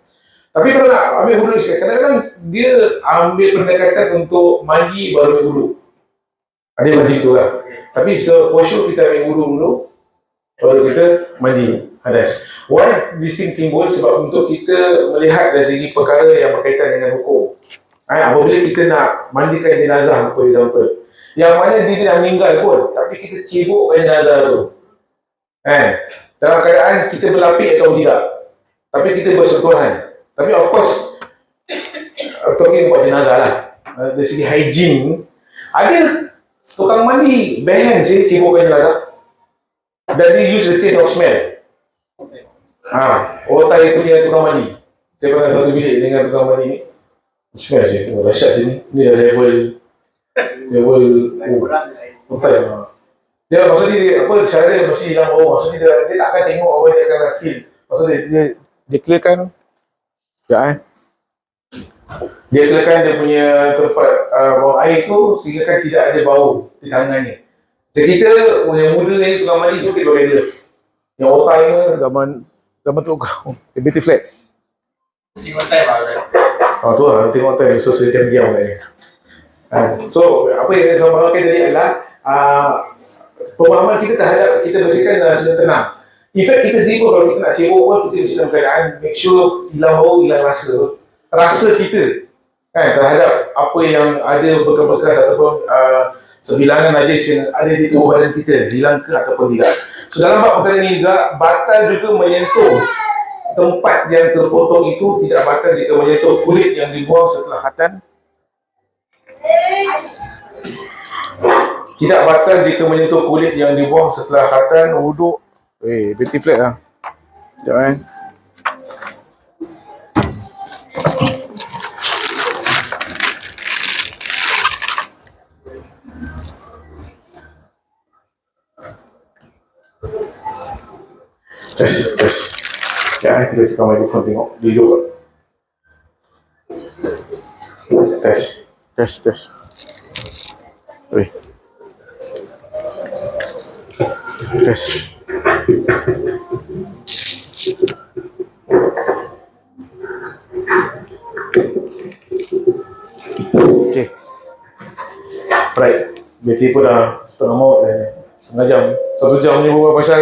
Tapi kalau nak ambil wuduk sekali, kadang-kadang dia ambil pendekatan untuk mandi baru ambil wuduk. Ada macam tu lah. Tapi for sure kita ambil wuduk dulu, baru kita mandi hadas. Why this thing timbul? Sebab untuk kita melihat dari segi perkara yang berkaitan dengan hukum. Apabila kita nak mandikan jenazah, for example, yang mana dia dah meninggal pun, tapi kita cibukkan jenazah tu. Dalam keadaan kita berlapik atau tidak, tapi kita bersentuhan. Tapi of course, talking about jenazah lah, dari segi hygiene, ada tukang mandi ban sih cibukkan jenazah, dan dia use the taste of smell. Otai punya tukang mandi, saya pernah satu bilik dengan tukang mandi ni, smell sih, dahsyat sini. Ni dah level otai. Dia maksudnya dia cara dia mesti hilang bau, maksudnya dia tak akan tengok apa dia akan feel. Maksudnya dia clearkan. Dia clearkan dia punya tempat buang air tu sehingga kan tidak ada bau di tangannya. Jadi kita yang muda ni tukang mandi, so kita pakai glove. Yang otai ni zaman Zaman tu kau BT flat. Tengok time lah Ustaz. Tu lah, tengok time. So, saya diam-diam katanya. So, apa yang saya mahukan tadi adalah pemahaman kita terhadap kita bersihkan sudah tenang. In fact, kita sendiri pun kalau kita nak cebok pun, kita mesti dalam keadaan make sure hilang bau, hilang rasa kita terhadap apa yang ada bekas-bekas ataupun sebilangan najis yang ada di tubuh badan kita, hilang ke ataupun tidak. So dalam bab perkara ini juga, batal juga menyentuh tempat yang terpotong itu, tidak batal jika menyentuh kulit yang dibuang setelah khatan. Tidak batal jika menyentuh kulit yang dibuang setelah khatan wuduk. BT flat lah. Sekejap Tes. Sekejap kita tukar mikrofon tengok video kot. Tes. Tes. Okay. Right. BT pun dah setengah maut setengah jam. 1 jam ni berbual pasal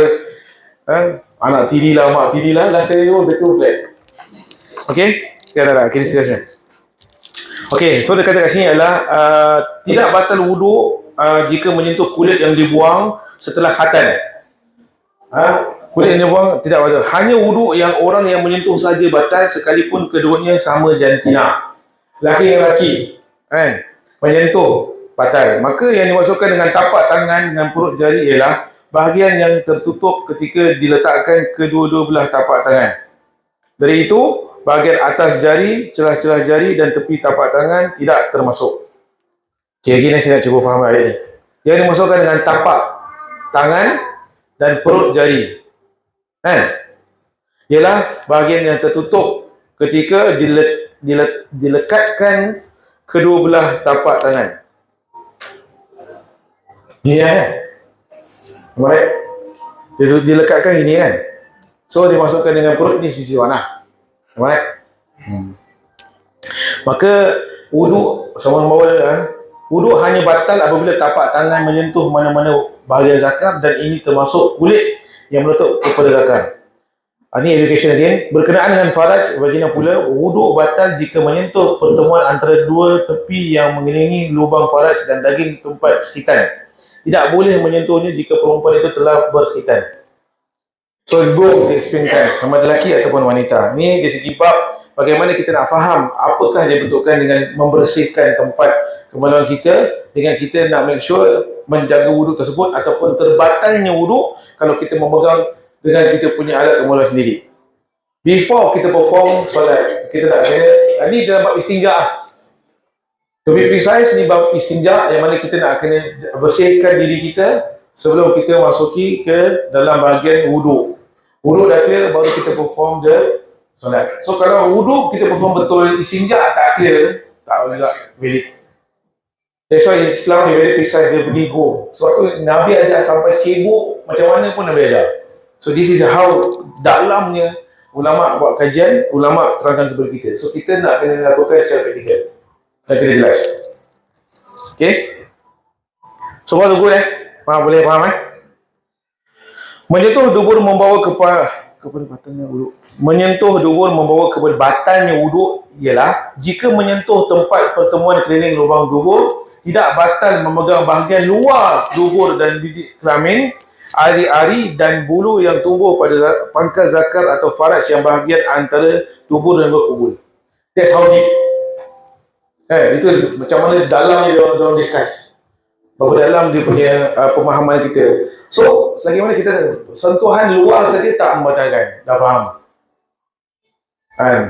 anak tiri lah, mak tiri lah. Last kali pun BT pun flat. Okay. Dah. Kita serius. Okay. So dia kata kat sini adalah tidak batal wuduk jika menyentuh kulit yang dibuang setelah khatan. Kulit yang dibuang tidak batal. Hanya wuduk yang orang yang menyentuh saja batal, sekalipun keduanya sama jantina. Laki yang laki menyentuh batal. Maka yang dimaksudkan dengan tapak tangan dengan perut jari ialah bahagian yang tertutup ketika diletakkan kedua-dua belah tapak tangan. Dari itu, bahagian atas jari, celah-celah jari dan tepi tapak tangan tidak termasuk. Okay, lagi saya nak cuba faham ayat ini. Yang dimaksudkan dengan tapak tangan dan perut jari ialah bahagian yang tertutup ketika dilekatkan kedua belah tapak tangan. Gini kan? Alright. Dilekatkan gini kan? So dimasukkan dengan perut ni sisi mana? Alright. Maka wuduk sama bawa wuduk hanya batal apabila tapak tangan menyentuh mana-mana bahagian zakar, dan ini termasuk kulit yang meletup kepada zakar. Ini education again. Berkenaan dengan faraj vagina pula, wuduk batal jika menyentuh pertemuan antara dua tepi yang mengelilingi lubang faraj dan daging tempat khitan. Tidak boleh menyentuhnya jika perempuan itu telah berkhitan. So both di-explainkan, sama lelaki ataupun wanita. Ini dari segi bab bagaimana kita nak faham apakah dia bentukkan dengan membersihkan tempat kemaluan kita, dengan kita nak make sure menjaga wuduk tersebut ataupun terbatalnya wuduk kalau kita memegang dengan kita punya alat kemaluan sendiri. Before kita perform solat, kita nak ini dalam bab istinja. To be precise, ni bab istinja yang mana kita nak kena bersihkan diri kita sebelum kita masuki ke dalam bahagian wuduk. Wuduk dah clear, baru kita perform the solat. So kalau wuduk kita perform betul, istinja tak clear, tak boleh tak valid. That's why Islam ni very precise, dia pergi go. Sebab tu Nabi ajar sampai cebok macam mana pun Nabi ajar. So this is how dalamnya ulama buat kajian, ulama terangkan kepada kita. So kita nak kena lakukan secara praktikal dan kena jelas. Okay. Semua tunggu boleh faham Menyentuh dubur membawa kepada batalnya wuduk. Menyentuh dubur membawa kepada batalnya wuduk ialah jika menyentuh tempat pertemuan keliling lubang dubur, tidak batal memegang bahagian luar dubur dan biji kelamin, ari-ari dan bulu yang tumbuh pada pangkal zakar atau faraj yang bahagian antara dubur dan berkubul. That's how deep. Itu macam mana dalamnya dia discuss. Berapa dalam dia punya pemahaman kita. So, selagi mana kita sentuhan luar saja tak membatalkan. Dah faham?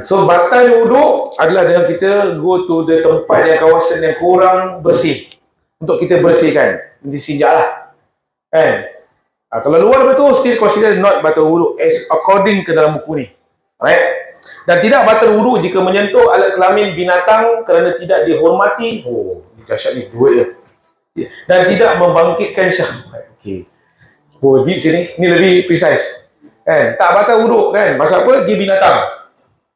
So, batal wuduk adalah dengan kita go to the tempat yang kawasan yang kurang bersih. Untuk kita bersihkan. Disinjak lah. Kalau luar betul, still consider not batal wuduk as according ke dalam buku ni. Alright? Dan tidak batal wuduk jika menyentuh alat kelamin binatang kerana tidak dihormati. Oh, ini dahsyat ni, dua dia. Dan tidak membangkitkan syahwat. Okey. Oh, deep sini. Ni lebih precise. Kan? Tak batal wuduk kan? Pasal apa? Dia binatang.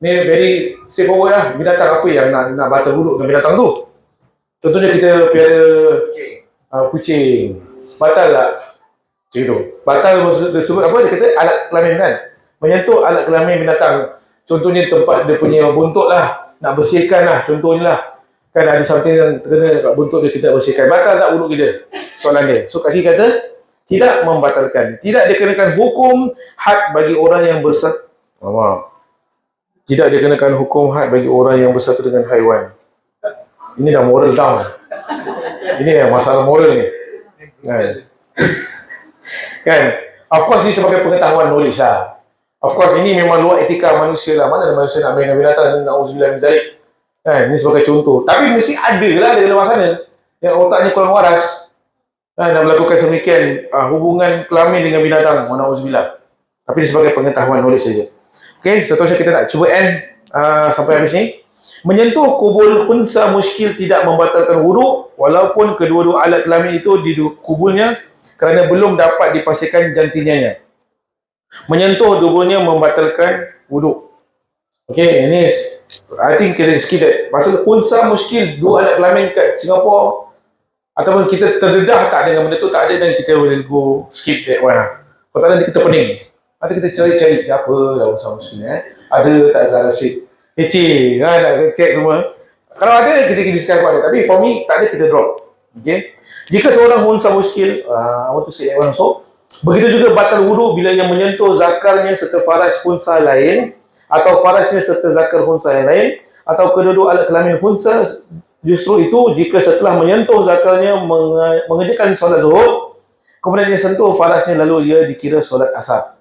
Ni very straightforward lah. Binatang apa yang nak batal wuduk dengan binatang tu? Contohnya kita piara kucing. Batal tak? Macam itu. Batal tersebut apa? Dia kata alat kelamin kan? Menyentuh alat kelamin binatang. Contohnya tempat dia punya buntut lah. Nak bersihkan lah. Contohnya lah. Kan ada something yang terkena kat buntut dia, kita bersihkan. Batal tak wuduk kita? Soalan dia. So kasih kata, tidak membatalkan. Tidak dikenakan hukum had bagi orang yang bersatu. Tidak dikenakan hukum had bagi orang yang bersatu dengan haiwan. Ini dah moral down. Ini yang masalah moral ni. Kan? Kan? Of course, ini sebagai pengetahuan knowledge lah. Of course, ini memang luar etika manusia lah. Mana ada manusia nak main dengan binatang, na'udzubillah min zalik. Kan? Ini sebagai contoh. Tapi mesti ada lah di luar sana yang otaknya kurang waras. Nak melakukan sedemikian hubungan kelamin dengan binatang, na'udzubillah. Tapi ini sebagai pengetahuan knowledge saja. Okay, seterusnya kita nak cuba end sampai habis ni. Menyentuh kubul khunsa muskil tidak membatalkan wuduk walaupun kedua-dua alat kelamin itu di kubulnya kerana belum dapat dipastikan jantinanya. Menyentuh dua-duanya membatalkan wuduk. Okay, ini I think kita skip that. Pasal khunsa muskil, dua alat kelamin kat Singapura ataupun kita terdedah tak dengan benda tu, tak ada, dan kita will go skip that one lah. Kalau tak nanti kita pening. Nanti kita cari-cari siapa dah khunsa muskil ada tak ada rasib. Kecil kan, nak check semua. Kalau ada, kita discuss ada. Tapi for me, tak ada, kita drop. Okay. Jika seorang khunsa muskil, I want to say that one also. Begitu juga batal wuduk bila yang menyentuh zakarnya serta faraj khunsa lain, atau farajnya serta zakar khunsa yang lain, atau kedua-dua alat kelamin khunsa. Justru itu jika setelah menyentuh zakarnya mengerjakan solat zuhur, kemudian dia sentuh farajnya lalu ia dikira solat asar.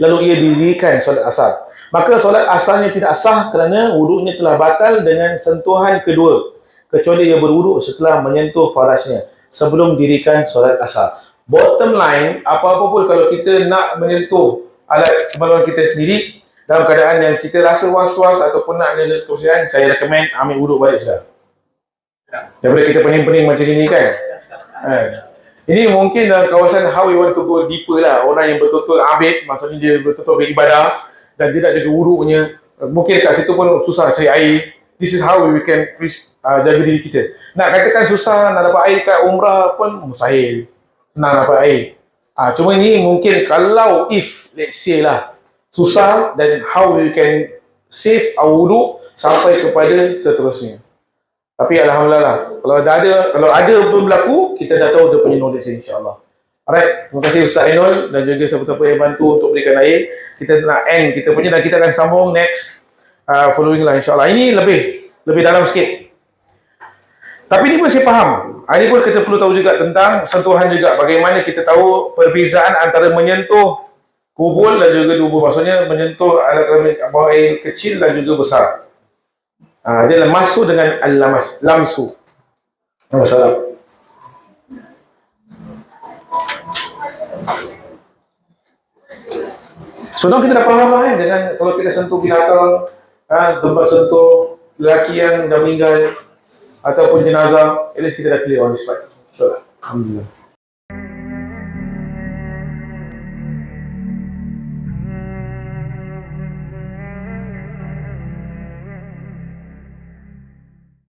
Lalu ia didirikan solat asar. Maka solat asarnya tidak sah kerana wuduknya telah batal dengan sentuhan kedua, kecuali ia berwuduk setelah menyentuh farajnya sebelum dirikan solat asar. Bottom line, apa-apa pun kalau kita nak menyentuh alat kemaluan kita sendiri dalam keadaan yang kita rasa was-was ataupun nak ada kebersihan, saya recommend ambil wuduk balik sudah. Daripada kita pening-pening macam ini kan. Ini mungkin dalam kawasan how we want to go deeper lah. Orang yang betul-betul abid, maksudnya dia betul-betul beribadah dan tidak jaga wuduknya. Mungkin kat situ pun susah cari air. This is how we can jaga diri kita. Nak katakan susah nak dapat air kat umrah pun mustahil. Senang dapat air. Cuma ni mungkin kalau if let's say lah susah, dan how we can save our wuduk sampai kepada seterusnya. Tapi alhamdulillah lah, kalau ada pun berlaku, kita dah tahu dia punya knowledge insya-Allah. Alright, terima kasih Ustaz Ainul dan juga siapa-siapa yang bantu untuk berikan air. Kita nak end kita punya dan kita akan sambung next following lah insya-Allah. Ini lebih dalam sikit. Tapi ini pun saya faham. Ini pun kita perlu tahu juga tentang sentuhan juga. Bagaimana kita tahu perbezaan antara menyentuh kubul dan juga dubur. Maksudnya menyentuh alat kelamin buang air kecil dan juga besar. Dia masu dengan al-lamas, lamsu. Masalah. So now kita dah faham lah dengan kalau kita sentuh binatang, tempat sentuh lelaki yang dah meninggal ataupun jenazah, at least kita dah clear on the spot. So, alhamdulillah.